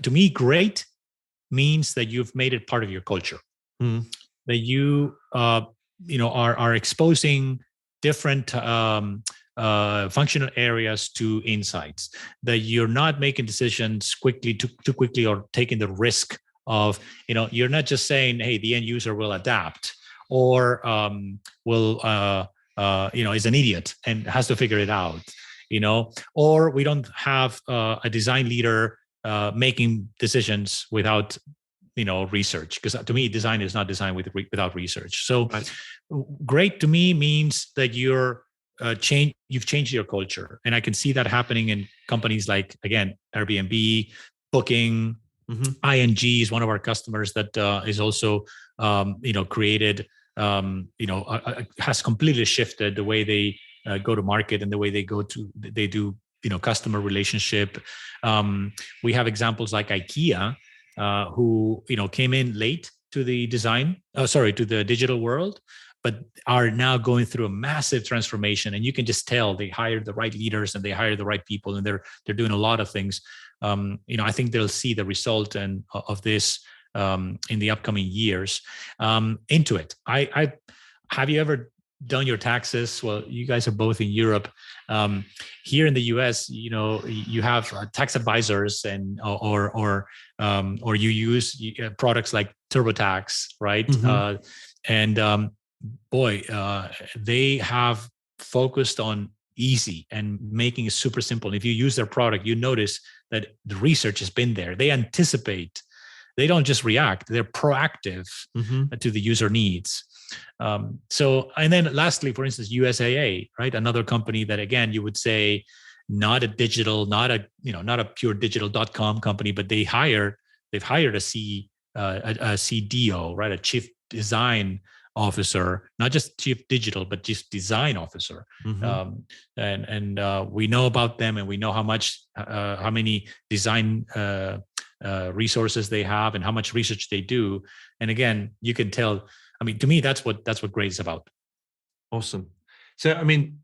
to me, great means that you've made it part of your culture, that you are exposing different functional areas to insights, that you're not making decisions too quickly, or taking the risk of, you're not just saying, hey, the end user will adapt, or is an idiot and has to figure it out, or we don't have a design leader making decisions without research, because to me, design is not designed without research. So great to me means that you've changed your culture. And I can see that happening in companies like, again, Airbnb, Booking, ING is one of our customers that is also, created, has completely shifted the way they go to market and the way they do, customer relationship. We have examples like IKEA, who came in late to the to the digital world, but are now going through a massive transformation. And you can just tell they hired the right leaders and they hired the right people, and they're doing a lot of things. I think they'll see the result of this in the upcoming years. Into it, I have you ever done your taxes? Well, you guys are both in Europe. Here in the US, you have tax advisors or you use products like TurboTax, right? They have focused on easy and making it super simple. If you use their product, you notice that the research has been there. They anticipate. They don't just react. They're proactive to the user needs. And then lastly, for instance, USAA, right? Another company that, again, you would say not a digital, not a pure digital.com company, but they've hired a CDO, right? A chief design officer, not just chief digital, but chief design officer. We know about them, and we know how many design resources they have and how much research they do. And again, you can tell. I mean, to me, that's what great is about. Awesome. So, I think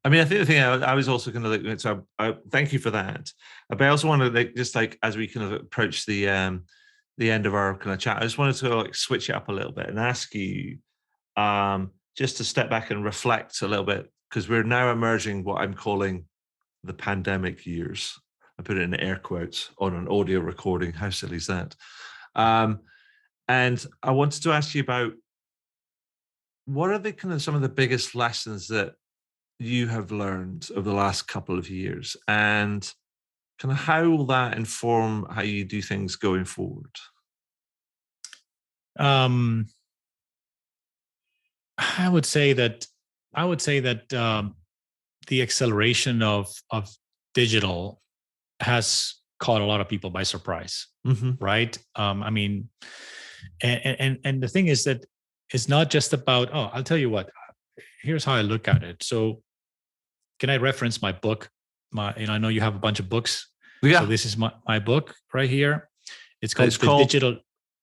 the thing I was also going to look at. So, thank you for that. But I also wanted to just as we kind of approach the end of our kind of chat, I just wanted to switch it up a little bit and ask you just to step back and reflect a little bit, because we're now emerging what I'm calling the pandemic years. I put it in air quotes on an audio recording. How silly is that? And I wanted to ask you about what are the kind of some of the biggest lessons that you have learned over the last couple of years, and kind of how will that inform how you do things going forward? I would say that the acceleration of digital has caught a lot of people by surprise, right? And the thing is that it's not just about, I'll tell you what, here's how I look at it. So can I reference my book? I know you have a bunch of books. Yeah. So this is my book right here. It's called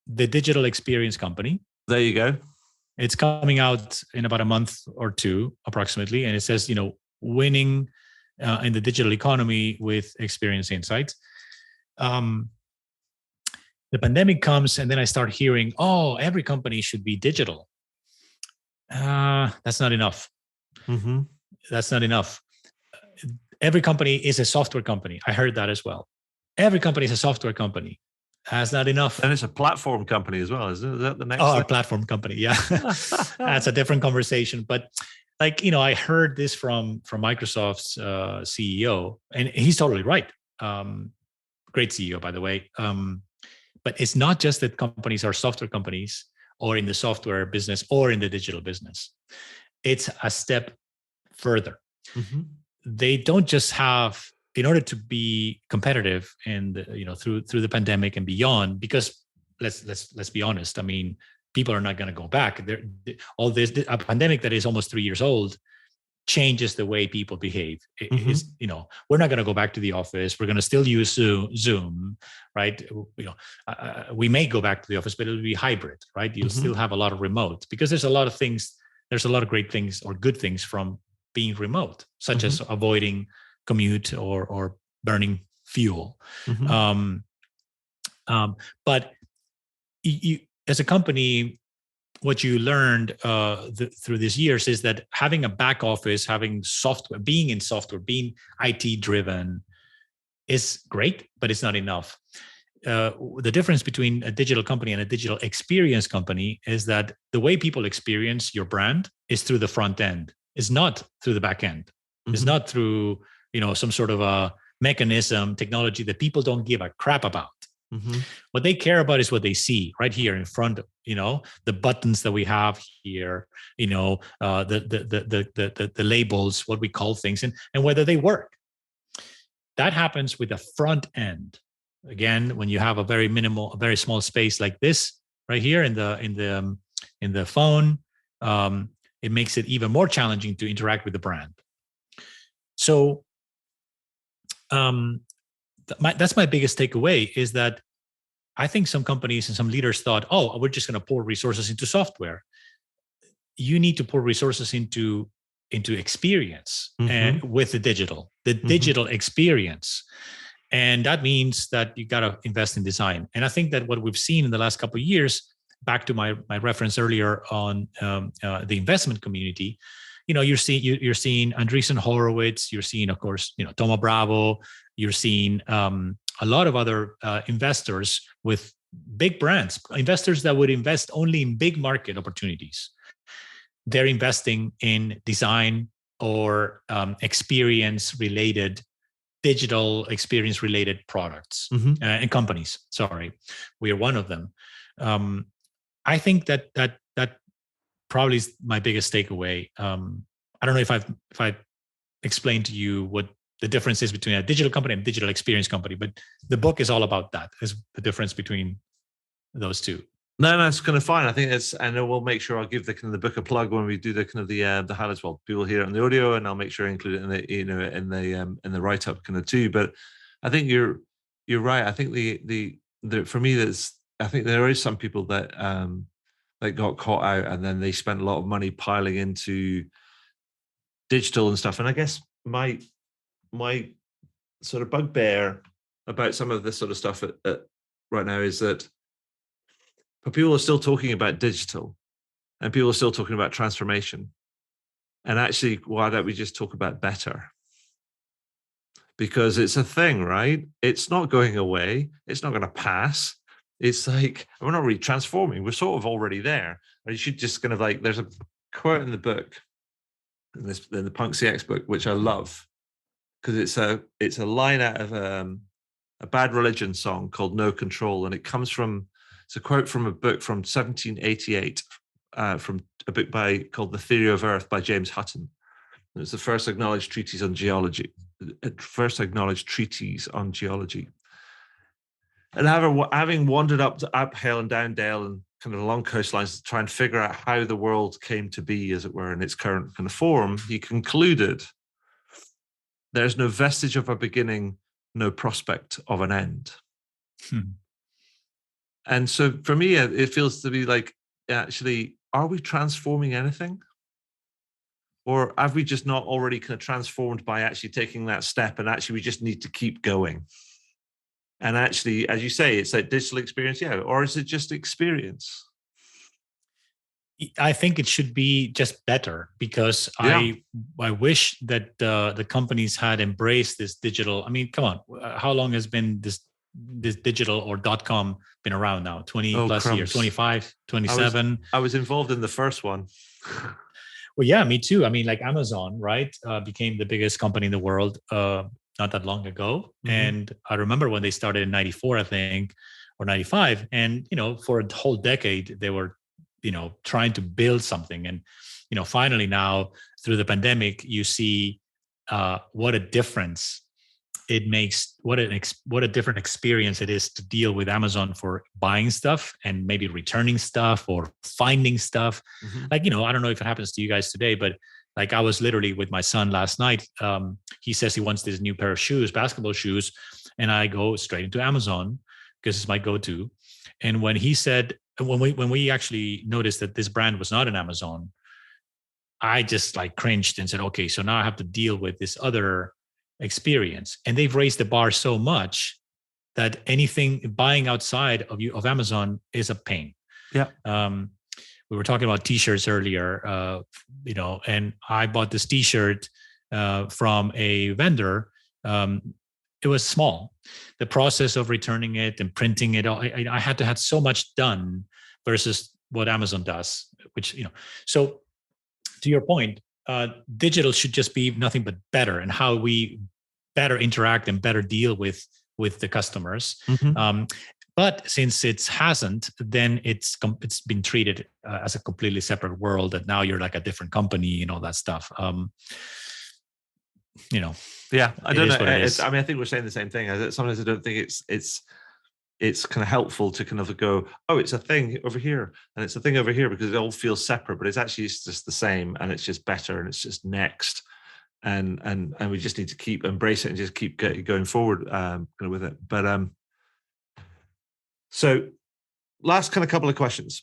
The Digital Experience Company. There you go. It's coming out in about a month or two, approximately. And it says, winning in the digital economy with experience insights. The pandemic comes, and then I start hearing, every company should be digital. That's not enough. That's not enough. Every company is a software company. I heard that as well. Every company is a software company. That's not enough. And it's a platform company as well, isn't it? Is that the next thing? A platform company, yeah. That's a different conversation. But I heard this from Microsoft's CEO, and he's totally right. Great CEO, by the way. But it's not just that companies are software companies or in the software business or in the digital business. It's a step further. They don't just have, in order to be competitive and through the pandemic and beyond, because let's be honest. I mean, people are not going to go back. A pandemic that is almost 3 years old changes the way people behave. We're not going to go back to the office. We're going to still use Zoom, right? We may go back to the office, but it'll be hybrid, right? You'll still have a lot of remote, because there's a lot of things. There's a lot of great things or good things from being remote, such as avoiding commute or burning fuel. But you, as a company, what you learned through these years is that having a back office, having software, being in software, being IT driven is great, but it's not enough. The difference between a digital company and a digital experience company is that the way people experience your brand is through the front end. It's not through the back end. It's not through some sort of a mechanism, technology that people don't give a crap about. What they care about is what they see right here in front of, the buttons that we have here, the labels, what we call things, and whether they work. That happens with the front end. Again, when you have a very small space like this right here in the phone, it makes it even more challenging to interact with the brand. So that's my biggest takeaway, is that I think some companies and some leaders thought, we're just going to pour resources into software. You need to pour resources into experience and with the digital experience. And that means that you got to invest in design. And I think that what we've seen in the last couple of years, back to my reference earlier on the investment community, you're seeing Andreessen Horowitz, you're seeing, of course, Thoma Bravo, you're seeing a lot of other investors with big brands, investors that would invest only in big market opportunities. They're investing in design or digital experience related products and companies. Sorry, we are one of them. I think that probably is my biggest takeaway. I don't know if I explained to you what the difference is between a digital company and a digital experience company, but the book is all about that. Is the difference between those two. No, it's kind of fine. I think it's, and we'll make sure I'll give the kind of the book a plug when we do the kind of the highlights. Well, people hear it on the audio, and I'll make sure I include it in the in the write up kind of too. But I think you're right. I think the for me, I think there is some people that that got caught out, and then they spent a lot of money piling into digital and stuff. And I guess my sort of bugbear about some of this sort of stuff right now is that, but people are still talking about digital, and people are still talking about transformation. And actually, why don't we just talk about better? Because it's a thing, right? It's not going away. It's not going to pass. It's like, we're not really transforming. We're sort of already there. And you should just kind of like, there's a quote in the book, in the Punk CX book, which I love, because it's a line out of a Bad Religion song called No Control. And it's a quote from a book from 1788, from a book called The Theory of Earth by James Hutton. It's the first acknowledged treatise on geology. And having wandered up hill and down dale and kind of along coastlines to try and figure out how the world came to be, as it were, in its current kind of form, he concluded, there's no vestige of a beginning, no prospect of an end. And so for me, it feels to be like, actually, are we transforming anything? Or have we just not already kind of transformed by actually taking that step, and actually we just need to keep going? And actually, as you say, it's that digital experience, yeah, or is it just experience? I think it should be just better, because I wish that the companies had embraced this digital. I mean, come on, how long has been this digital or .com been around now? 20 plus crumbs. years, 25, 27. I was involved in the first one. Well, yeah, me too. I mean, like Amazon, right, became the biggest company in the world not that long ago. And I remember when they started in 94, I think, or 95. And, for a whole decade, they were, trying to build something. And, finally now through the pandemic, you see what a difference it makes, what a different experience it is to deal with Amazon for buying stuff and maybe returning stuff or finding stuff. Like, I don't know if it happens to you guys today, but like I was literally with my son last night. He says he wants this new pair of shoes, basketball shoes. And I go straight into Amazon because it's my go-to. And when he said, when we actually noticed that this brand was not in Amazon, I just like cringed and said, okay, so now I have to deal with this other experience. And they've raised the bar so much that anything buying outside of Amazon is a pain. Yeah. We were talking about t-shirts earlier, and I bought this t-shirt from a vendor. It was small. The process of returning it and printing it, I had to have so much done versus what Amazon does, which, so to your point, digital should just be nothing but better, and how we better interact and better deal with the customers. But since it hasn't, then it's been treated as a completely separate world, that now you're like a different company and all that stuff. Yeah, I don't know. I mean, I think we're saying the same thing. Sometimes I don't think it's kind of helpful to kind of go, oh, it's a thing over here and it's a thing over here, because it all feels separate, but it's actually just the same, and it's just better, and it's just next, and we just need to keep embrace it and just keep going forward with it. But so last kind of couple of questions.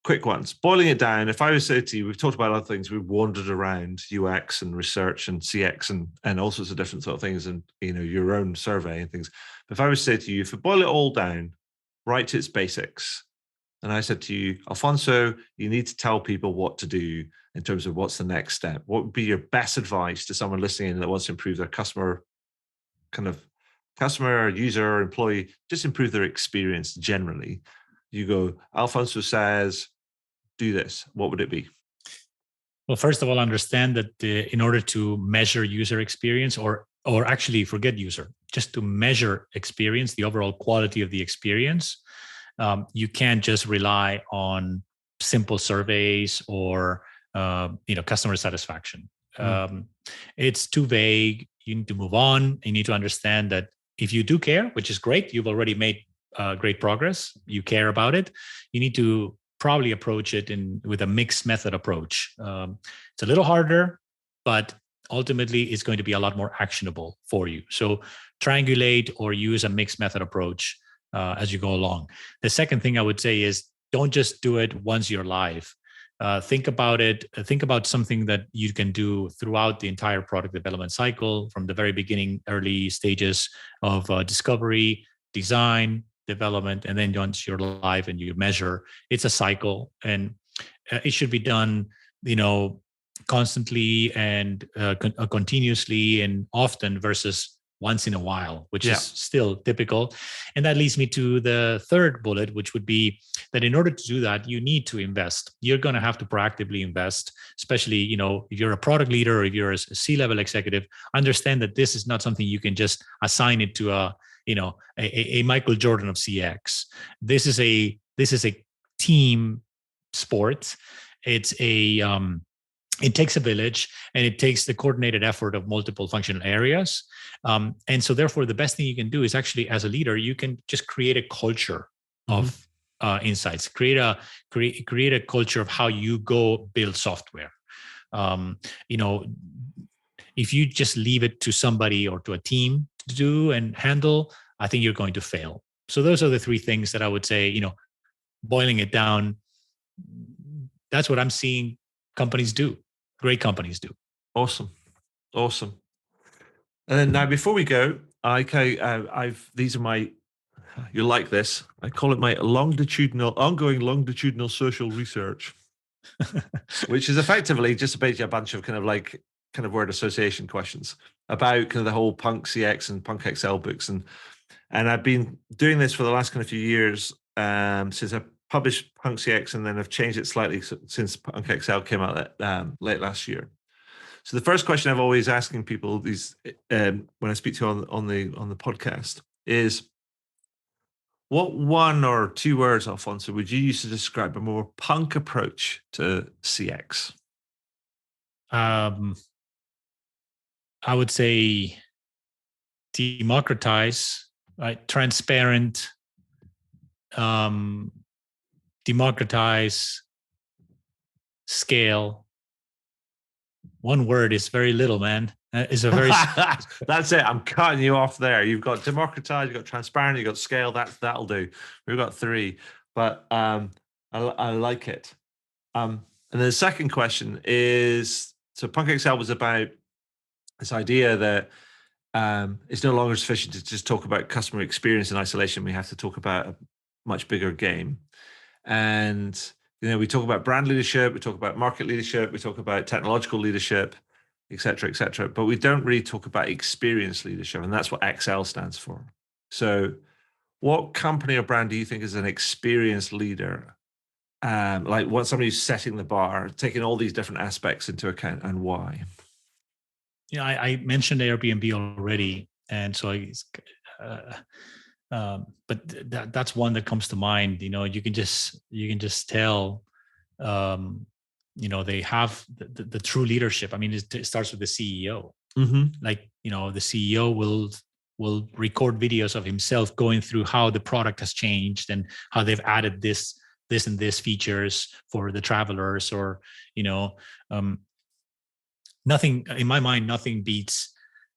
Quick ones. Boiling it down, if I was to say to you, we've talked about other things, we've wandered around UX and research and CX and all sorts of different sort of things, and your own survey and things. But if I was to say to you, if you boil it all down, right to its basics, and I said to you, Alfonso, you need to tell people what to do in terms of what's the next step. What would be your best advice to someone listening in that wants to improve their customer, user, employee, just improve their experience generally? You go, Alfonso says, do this. What would it be? Well, first of all, understand that in order to measure user experience, or actually forget user, just to measure experience, the overall quality of the experience, you can't just rely on simple surveys or customer satisfaction. It's too vague. You need to move on. You need to understand that if you do care, which is great, you've already made great progress. You care about it. You need to probably approach it with a mixed method approach. It's a little harder, but ultimately it's going to be a lot more actionable for you. So triangulate or use a mixed method approach as you go along. The second thing I would say is don't just do it once you're live. Think about it. Think about something that you can do throughout the entire product development cycle, from the very beginning, early stages of discovery, design, development, and then once you're live and you measure. It's a cycle, and it should be done, constantly and continuously and often versus once in a while, which is still typical. And that leads me to the third bullet, which would be that in order to do that, you need to invest. You're going to have to proactively invest, especially, if you're a product leader or if you're a C-level executive. Understand that this is not something you can just assign it to a Michael Jordan of CX. This is a team sport. It takes a village, and it takes the coordinated effort of multiple functional areas. And so therefore, the best thing you can do is actually, as a leader, you can just create a culture of insights, create a culture of how you go build software. If you just leave it to somebody or to a team to do and handle, I think you're going to fail. So those are the three things that I would say, boiling it down, that's what I'm seeing companies do. Great companies do. Awesome. And then now, before we go, these are my, you'll like this, I call it my ongoing longitudinal social research, which is effectively just basically a bunch of kind of word association questions about kind of the whole Punk CX and Punk XL books. And I've been doing this for the last kind of few years, since I published Punk CX, and then I've changed it slightly since Punk XL came out late last year. So the first question I've always asking people when I speak to you on the podcast is, what one or two words, Alfonso, would you use to describe a more punk approach to CX? I would say democratize, right? Transparent, democratize, scale. One word is very little, man. It's a very That's it. I'm cutting you off there. You've got democratize, you've got transparent, you've got scale. That'll do. We've got three, but I like it. And then the second question is, so Punk XL was about this idea that it's no longer sufficient to just talk about customer experience in isolation. We have to talk about a much bigger game. And we talk about brand leadership, we talk about market leadership, we talk about technological leadership, et cetera, but we don't really talk about experience leadership, and that's what XL stands for. So what company or brand do you think is an experienced leader? Like what somebody who's setting the bar, taking all these different aspects into account, and why? I mentioned Airbnb already, and so but that's one that comes to mind. You can just tell, they have the true leadership. I mean, it starts with the CEO. Like, the CEO will record videos of himself going through how the product has changed and how they've added this and this features for the travelers, or nothing in my mind, nothing beats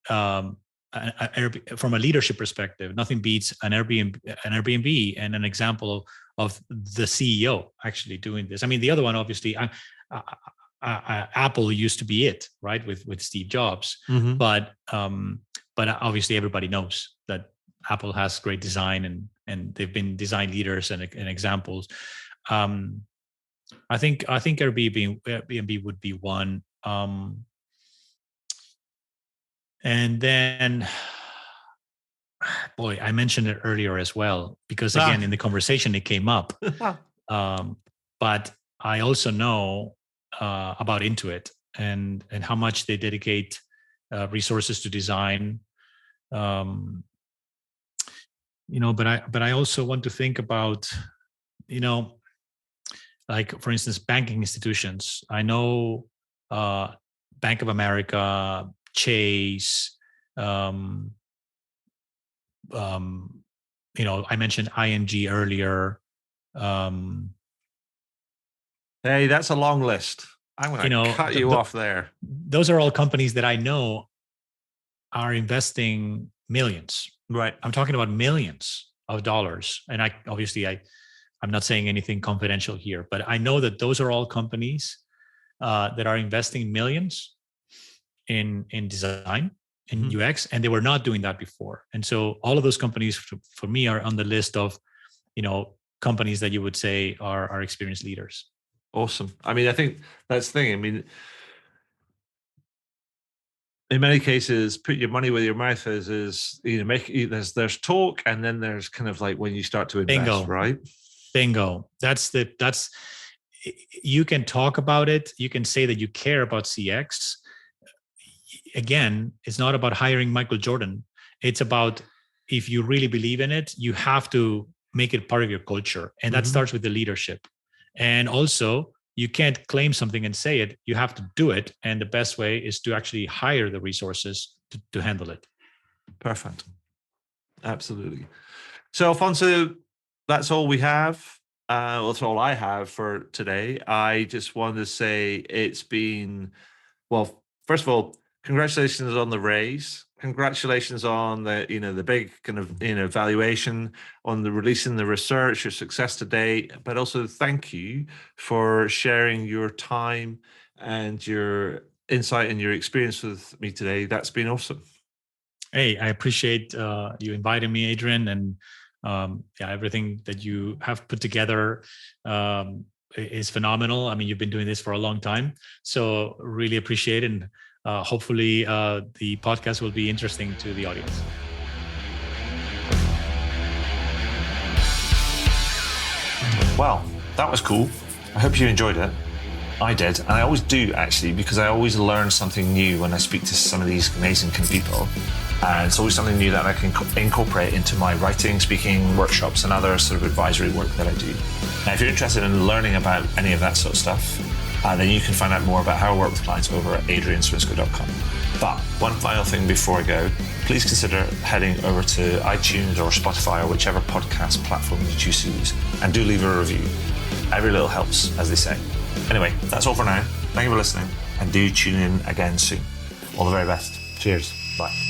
from a leadership perspective, nothing beats an Airbnb and an example of the CEO actually doing this. I mean, the other one, obviously, Apple used to be it, right, with Steve Jobs. But obviously, everybody knows that Apple has great design, and they've been design leaders and examples. I think Airbnb would be one. And then, boy, I mentioned it earlier as well, because again, in the conversation, it came up. But I also know about Intuit and how much they dedicate resources to design. But I also want to think about, like, for instance, banking institutions. I know Bank of America, Chase, I mentioned ING earlier. Hey, that's a long list. I'm going to cut you off there. Those are all companies that I know are investing millions. Right. I'm talking about millions of dollars. And I'm not saying anything confidential here, but I know that those are all companies that are investing millions in design, in UX, and they were not doing that before. And so all of those companies, for me, are on the list of, companies that you would say are experienced leaders. Awesome. I mean, I think that's the thing. I mean, in many cases, put your money where your mouth is there's talk, and then there's kind of like when you start to invest. Bingo. Right? Bingo. That's you can talk about it. You can say that you care about CX. Again, it's not about hiring Michael Jordan. It's about, if you really believe in it, you have to make it part of your culture. And that starts with the leadership. And also, you can't claim something and say it. You have to do it. And the best way is to actually hire the resources to handle it. Perfect. Absolutely. So, Alfonso, that's all we have. That's all I have for today. I just wanted to say it's been, well, first of all, congratulations on the raise. Congratulations on the big kind of valuation, on the releasing the research, your success today. But also thank you for sharing your time and your insight and your experience with me today. That's been awesome. Hey, I appreciate you inviting me, Adrian, and everything that you have put together is phenomenal. I mean, you've been doing this for a long time, so really appreciate it. And hopefully the podcast will be interesting to the audience. Well, that was cool. I hope you enjoyed it. I did, and I always do, actually, because I always learn something new when I speak to some of these amazing kind of people. And it's always something new that I can incorporate into my writing, speaking, workshops, and other sort of advisory work that I do. Now, if you're interested in learning about any of that sort of stuff, then you can find out more about how I work with clients over at adrianswinscoe.com. But one final thing before I go, please consider heading over to iTunes or Spotify or whichever podcast platform you choose to use, and do leave a review. Every little helps, as they say. Anyway, that's all for now. Thank you for listening, and do tune in again soon. All the very best. Cheers. Bye.